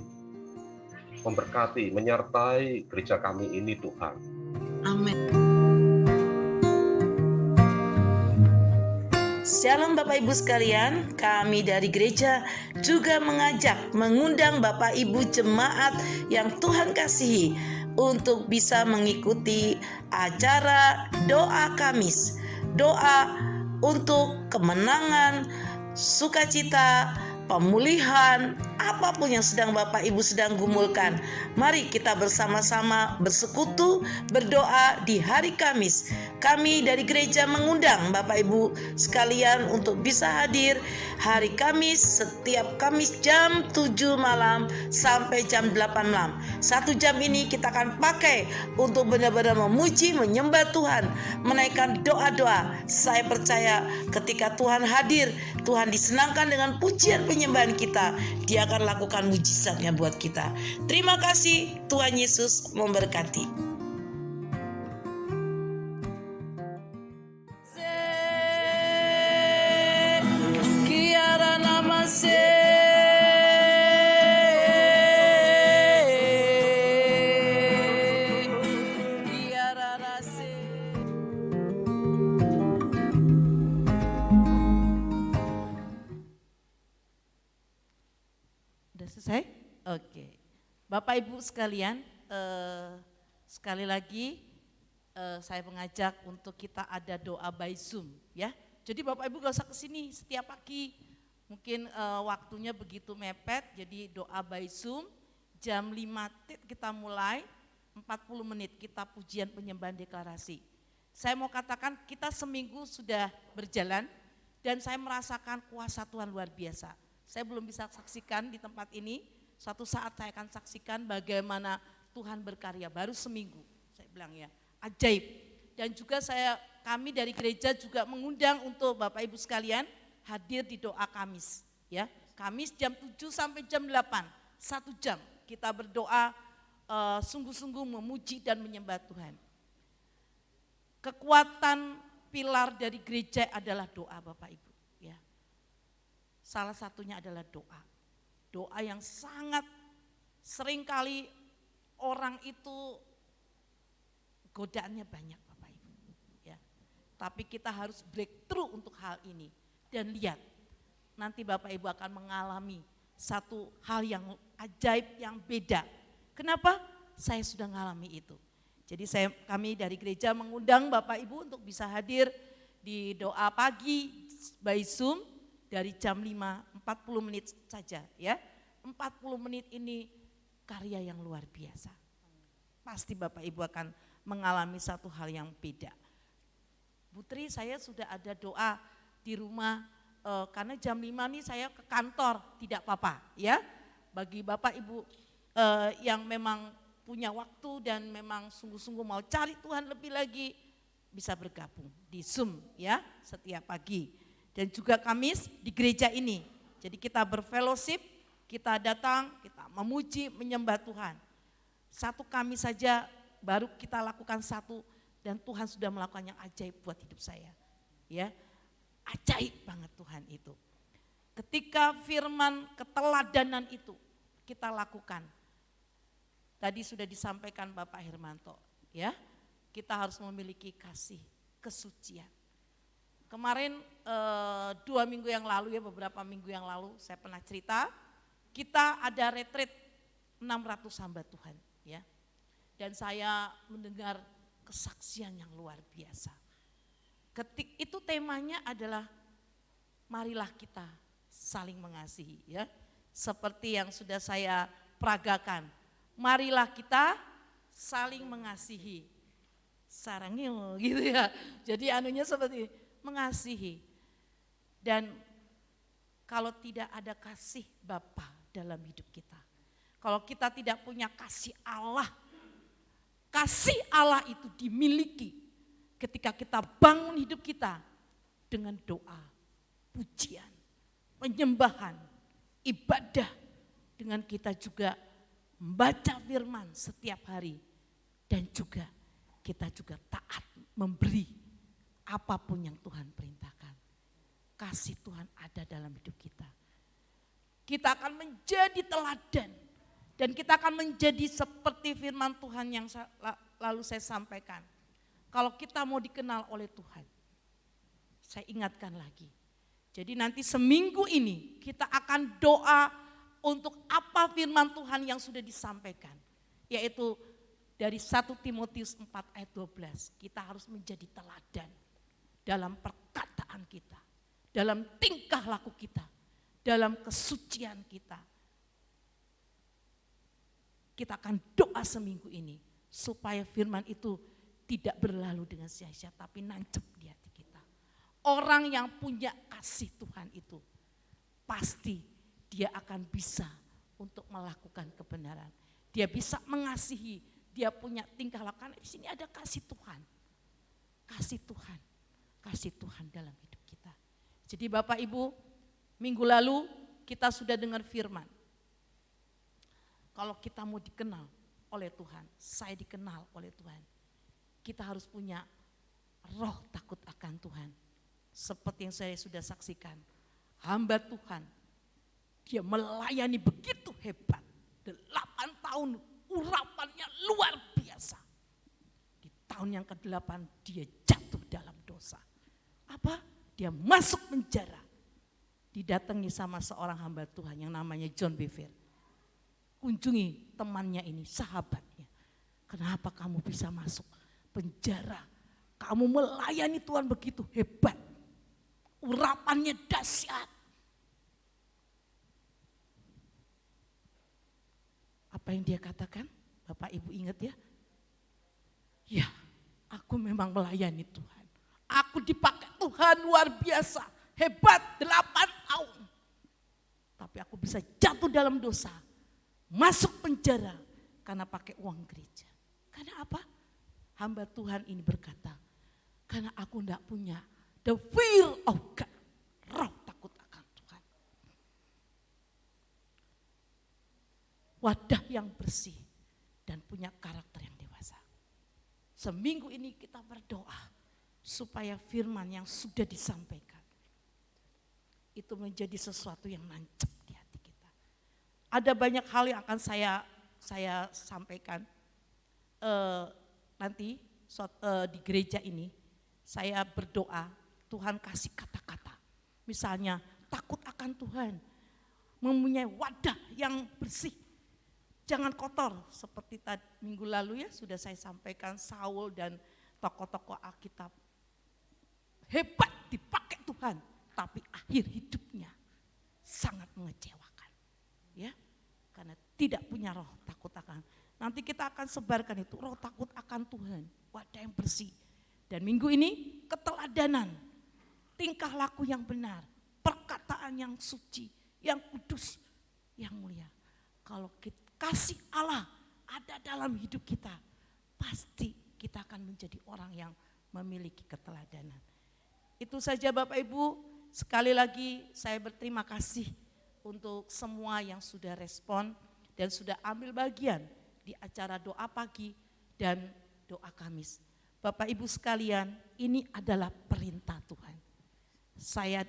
memberkati, menyertai gereja kami ini Tuhan. Amin. Shalom Bapak Ibu sekalian, kami dari gereja juga mengundang Bapak Ibu jemaat yang Tuhan kasihi untuk bisa mengikuti acara doa Kamis. Doa untuk kemenangan, sukacita, pemulihan, apapun yang sedang Bapak Ibu sedang gumulkan. Mari kita bersama-sama bersekutu, berdoa di hari Kamis. Kami dari gereja mengundang Bapak Ibu sekalian untuk bisa hadir hari Kamis, setiap Kamis jam 7 malam sampai jam 8 malam. 1 jam ini kita akan pakai untuk benar-benar memuji, menyembah Tuhan, menaikkan doa-doa. Saya percaya ketika Tuhan hadir, Tuhan disenangkan dengan pujian penyembahan kita. Dia akan lakukan mujizatnya buat kita. Terima kasih, Tuhan Yesus memberkati. Udah selesai? Oke. Bapak Ibu sekalian, sekali lagi saya mengajak untuk kita ada doa by Zoom ya. Jadi Bapak Ibu gak usah kesini setiap pagi, mungkin waktunya begitu mepet, jadi doa by Zoom jam 5 kita mulai, 40 menit kita pujian penyembahan deklarasi. Saya mau katakan kita seminggu sudah berjalan dan saya merasakan kuasa Tuhan luar biasa. Saya belum bisa saksikan di tempat ini, suatu saat saya akan saksikan bagaimana Tuhan berkarya, baru seminggu, saya bilang ya, ajaib. Dan juga kami dari gereja juga mengundang untuk Bapak Ibu sekalian hadir di doa Kamis. Ya, Kamis jam 7 sampai jam 8, 1 jam kita berdoa sungguh-sungguh memuji dan menyembah Tuhan. Kekuatan pilar dari gereja adalah doa Bapak Ibu. Ya. Salah satunya adalah doa. Doa yang sangat seringkali orang itu godaannya banyak Bapak Ibu. Ya. Tapi kita harus breakthrough untuk hal ini. Dan lihat, nanti Bapak Ibu akan mengalami satu hal yang ajaib, yang beda. Kenapa? Saya sudah mengalami itu. Jadi kami dari gereja mengundang Bapak Ibu untuk bisa hadir di doa pagi by Zoom dari jam 5, 40 menit saja ya. 40 menit ini karya yang luar biasa. Pasti Bapak Ibu akan mengalami satu hal yang beda. Putri, saya sudah ada doa di rumah karena jam 5 nih saya ke kantor, tidak apa-apa ya. Bagi Bapak Ibu yang memang punya waktu dan memang sungguh-sungguh mau cari Tuhan lebih lagi, bisa bergabung di Zoom ya setiap pagi. Dan juga Kamis di gereja ini. Jadi kita berfellowship, kita datang, kita memuji, menyembah Tuhan. Satu Kamis saja baru kita lakukan satu dan Tuhan sudah melakukan yang ajaib buat hidup saya. Ya, ajaib banget Tuhan itu. Ketika firman keteladanan itu kita lakukan. Tadi sudah disampaikan Bapak Hermanto, ya. Kita harus memiliki kasih, kesucian. Kemarin 2 minggu yang lalu ya, beberapa minggu yang lalu saya pernah cerita, kita ada retreat 600 hamba Tuhan, ya. Dan saya mendengar kesaksian yang luar biasa. Itu temanya adalah marilah kita saling mengasihi, ya. Seperti yang sudah saya peragakan. Marilah kita saling mengasihi. Sarangnya gitu ya. Jadi anunya seperti mengasihi. Dan kalau tidak ada kasih Bapa dalam hidup kita, kalau kita tidak punya kasih Allah itu dimiliki ketika kita bangun hidup kita dengan doa, pujian, penyembahan, ibadah, dengan kita juga membaca firman setiap hari, dan juga kita juga taat memberi apapun yang Tuhan perintahkan. Kasih Tuhan ada dalam hidup kita. Kita akan menjadi teladan dan kita akan menjadi seperti firman Tuhan yang lalu saya sampaikan. Kalau kita mau dikenal oleh Tuhan, saya ingatkan lagi. Jadi nanti seminggu ini kita akan doa untuk apa firman Tuhan yang sudah disampaikan. Yaitu dari 1 Timotius 4 ayat 12. Kita harus menjadi teladan dalam perkataan kita, dalam tingkah laku kita, dalam kesucian kita. Kita akan doa seminggu ini supaya firman itu tidak berlalu dengan sia-sia, tapi nancep di hati kita. Orang yang punya kasih Tuhan itu pasti dia akan bisa untuk melakukan kebenaran. Dia bisa mengasihi, dia punya tingkah laku. Karena di sini ada kasih Tuhan. Kasih Tuhan. Kasih Tuhan dalam hidup kita. Jadi Bapak Ibu, minggu lalu kita sudah dengar firman. Kalau kita mau dikenal oleh Tuhan, saya dikenal oleh Tuhan, kita harus punya roh takut akan Tuhan. Seperti yang saya sudah saksikan, hamba Tuhan, dia melayani begitu hebat. 8 tahun urapannya luar biasa. Di tahun yang ke-8 dia jatuh dalam dosa. Apa? Dia masuk penjara. Didatangi sama seorang hamba Tuhan yang namanya John Bevere. Kunjungi temannya ini, sahabatnya. Kenapa kamu bisa masuk penjara? Kamu melayani Tuhan begitu hebat. Urapannya dahsyat. Apa yang dia katakan? Bapak Ibu ingat ya? Ya, aku memang melayani Tuhan. Aku dipakai Tuhan luar biasa. Hebat 8 tahun. Tapi aku bisa jatuh dalam dosa. Masuk penjara karena pakai uang gereja. Karena apa? Hamba Tuhan ini berkata, karena aku tidak punya the fear of God, roh takut akan Tuhan. Wadah yang bersih dan punya karakter yang dewasa. Seminggu ini kita berdoa supaya firman yang sudah disampaikan itu menjadi sesuatu yang nancep di hati kita. Ada banyak hal yang akan saya sampaikan nanti di gereja ini. Saya berdoa Tuhan kasih kata-kata. Misalnya takut akan Tuhan, mempunyai wadah yang bersih, jangan kotor. Seperti tadi minggu lalu ya sudah saya sampaikan, Saul dan tokoh-tokoh Alkitab hebat dipakai Tuhan, tapi akhir hidupnya sangat mengecewakan. Ya, karena tidak punya roh takut akan. Nanti kita akan sebarkan itu, roh takut akan Tuhan, wadah yang bersih. Dan minggu ini keteladanan, tingkah laku yang benar, perkataan yang suci, yang kudus, yang mulia. Kalau kasih Allah ada dalam hidup kita, pasti kita akan menjadi orang yang memiliki keteladanan. Itu saja Bapak Ibu, sekali lagi saya berterima kasih untuk semua yang sudah respon dan sudah ambil bagian di acara doa pagi dan doa Kamis. Bapak Ibu sekalian, ini adalah perintah Tuhan. Saya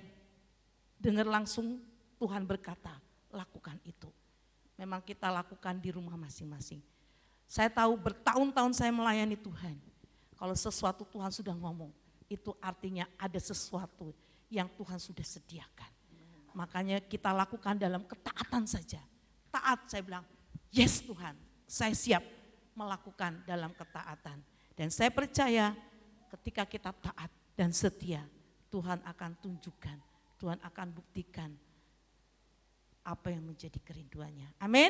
dengar langsung Tuhan berkata, lakukan itu. Memang kita lakukan di rumah masing-masing. Saya tahu bertahun-tahun saya melayani Tuhan. Kalau sesuatu Tuhan sudah ngomong, itu artinya ada sesuatu yang Tuhan sudah sediakan. Makanya kita lakukan dalam ketaatan saja. Taat, saya bilang, yes Tuhan, saya siap melakukan dalam ketaatan. Dan saya percaya ketika kita taat dan setia, Tuhan akan tunjukkan, Tuhan akan buktikan apa yang menjadi kerinduannya. Amin.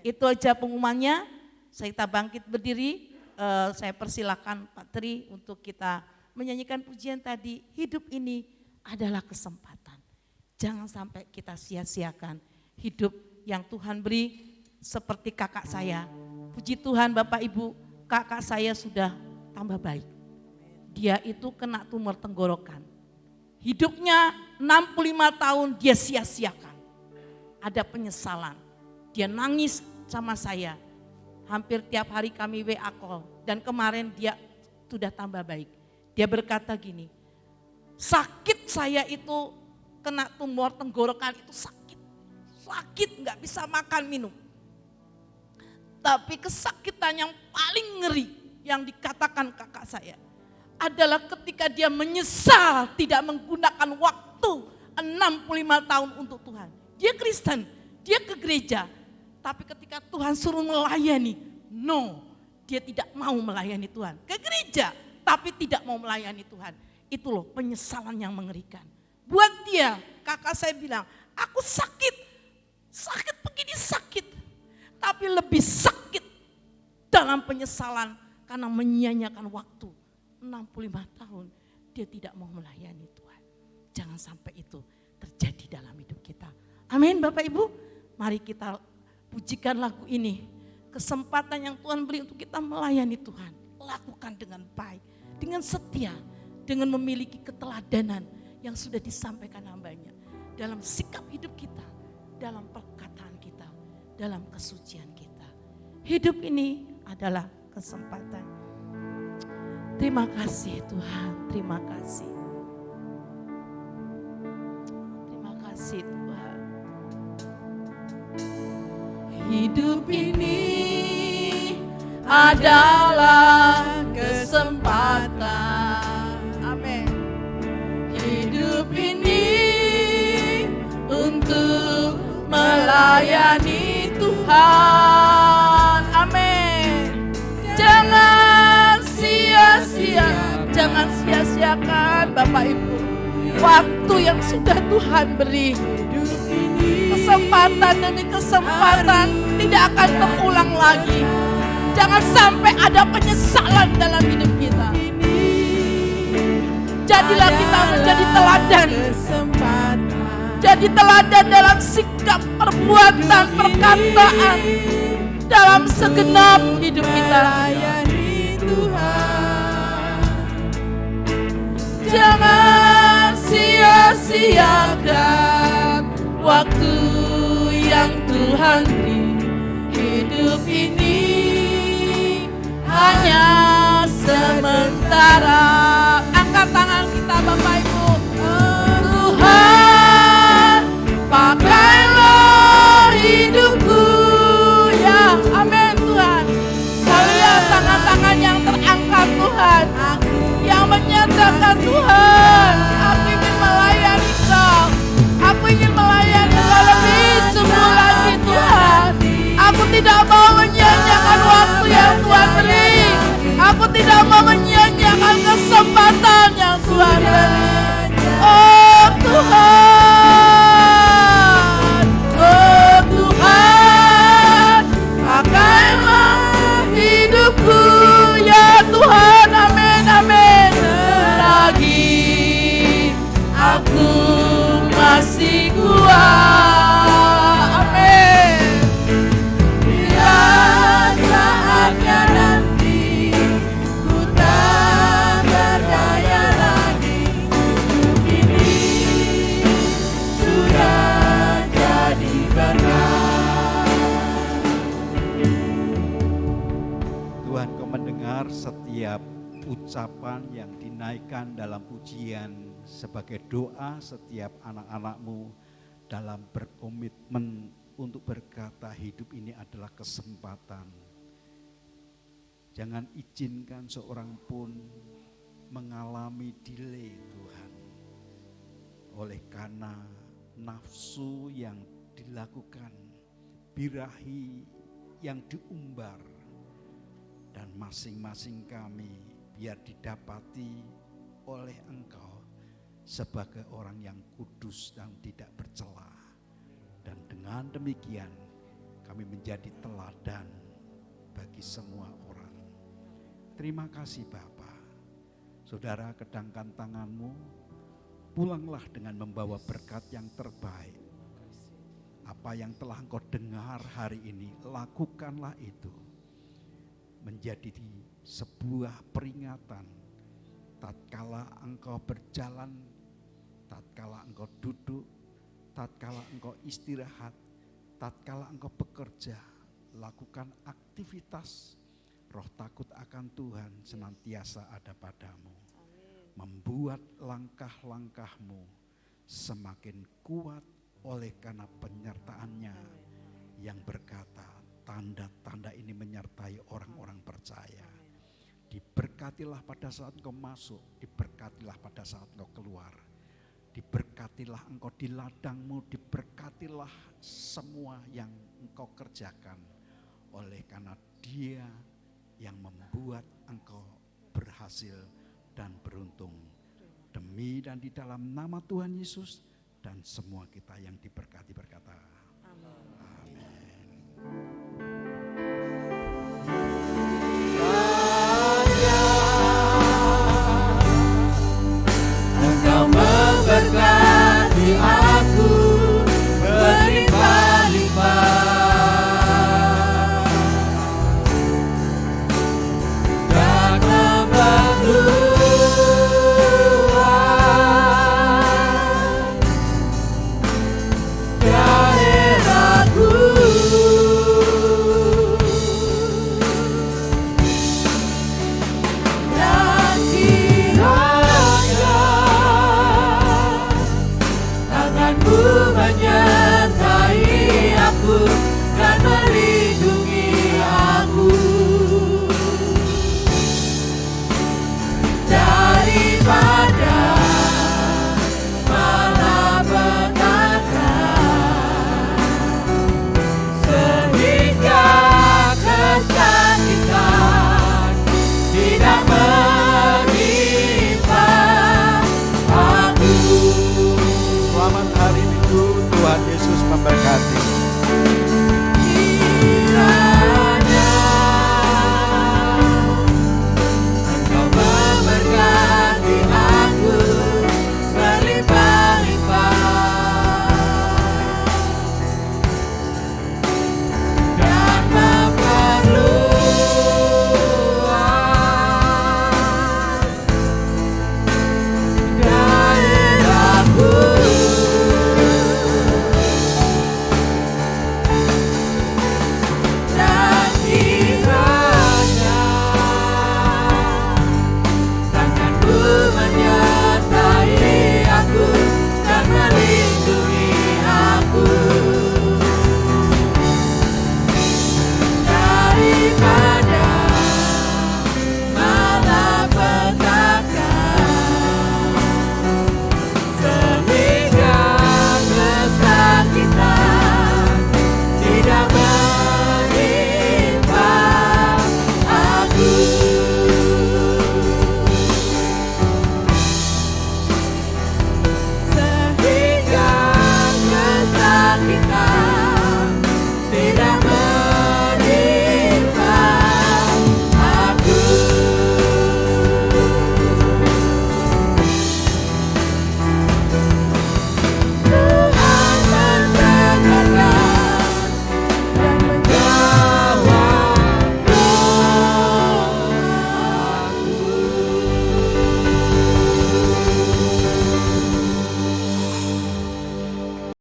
Itu aja pengumumannya. Kita bangkit berdiri, saya persilakan Pak Tri untuk kita menyanyikan pujian tadi. Hidup ini adalah kesempatan. Jangan sampai kita sia-siakan hidup yang Tuhan beri seperti kakak saya. Puji Tuhan Bapak Ibu, kakak saya sudah tambah baik. Dia itu kena tumor tenggorokan. Hidupnya 65 tahun dia sia-siakan. Ada penyesalan. Dia nangis sama saya. Hampir tiap hari kami WA call. Dan kemarin dia sudah tambah baik. Dia berkata gini, sakit saya itu kena tumor tenggorokan itu sakit. Sakit gak bisa makan minum. Tapi kesakitan yang paling ngeri yang dikatakan kakak saya adalah ketika dia menyesal tidak menggunakan waktu 65 tahun untuk Tuhan. Dia Kristen, dia ke gereja. Tapi ketika Tuhan suruh melayani, no, dia tidak mau melayani Tuhan. Ke gereja, tapi tidak mau melayani Tuhan. Itu loh penyesalan yang mengerikan. Buat dia, kakak saya bilang, aku sakit begini sakit. Tapi lebih sakit dalam penyesalan karena menyia-nyiakan waktu. 65 tahun dia tidak mau melayani Tuhan. Jangan sampai itu terjadi dalam hidup kita. Amin Bapak Ibu, mari kita pujikan lagu ini. Kesempatan yang Tuhan beri untuk kita melayani Tuhan. Lakukan dengan baik, dengan setia, dengan memiliki keteladanan yang sudah disampaikan hambanya. Dalam sikap hidup kita, dalam perkataan kita, dalam kesucian kita. Hidup ini adalah kesempatan. Terima kasih Tuhan, terima kasih. Terima kasih Tuhan. Hidup ini adalah kesempatan. Amin. Hidup ini untuk melayani Tuhan. Amin. Jangan sia-siakan Bapak Ibu waktu yang sudah Tuhan beri. Kesempatan demi kesempatan tidak akan terulang lagi. Jangan sampai ada penyesalan dalam hidup kita. Jadilah kita menjadi teladan. Jadi teladan dalam sikap, perbuatan, perkataan, dalam segenap hidup kita. Jangan sia-siakan waktu yang Tuhan beri. Hidup ini hanya sementara. Angkat tangan kita Bapak Ibu. Tuhan, pakailah hidupku. Ya, amin Tuhan. Saya lihat tangan-tangan yang terangkat Tuhan, yang menyatakan Tuhan, aku ingin melayani Kau. Aku ingin melayani Kau lebih sungguh lagi Tuhan. Aku tidak mau menyia-nyiakan waktu yang Tuhan beri. Aku tidak mau menyia-nyiakan kesempatan yang Tuhan beri. Oh Tuhan, oh Tuhan, pakailah hidupku ya Tuhan, amin, amin. Lagi aku masih kuat, amin. Bila saatnya nanti ku tak berdaya lagi, hidup ini sudah jadi berkah. Tuhan, Kau mendengar setiap ucapan yang dinaikkan dalam pujian sebagai doa setiap anak-anak-Mu dalam berkomitmen untuk berkata hidup ini adalah kesempatan. Jangan izinkan seorang pun mengalami delay Tuhan. Oleh karena nafsu yang dilakukan, birahi yang diumbar, dan masing-masing kami biar didapati oleh Engkau sebagai orang yang kudus dan tidak bercela. Dan dengan demikian kami menjadi teladan bagi semua orang. Terima kasih Bapa. Saudara, kedangkan tanganmu, pulanglah dengan membawa berkat yang terbaik. Apa yang telah engkau dengar hari ini, lakukanlah itu. Menjadi sebuah peringatan tatkala engkau berjalan, tatkala engkau duduk, tatkala engkau istirahat, tatkala engkau bekerja, lakukan aktivitas. Roh takut akan Tuhan senantiasa ada padamu. Membuat langkah-langkahmu semakin kuat oleh karena penyertaannya yang berkata, tanda-tanda ini menyertai orang-orang percaya. Diberkatilah pada saat engkau masuk, diberkatilah pada saat engkau keluar. Diberkatilah engkau di ladangmu, diberkatilah semua yang engkau kerjakan. Oleh karena Dia yang membuat engkau berhasil dan beruntung. Demi dan di dalam nama Tuhan Yesus dan semua kita yang diberkati berkata, Amin.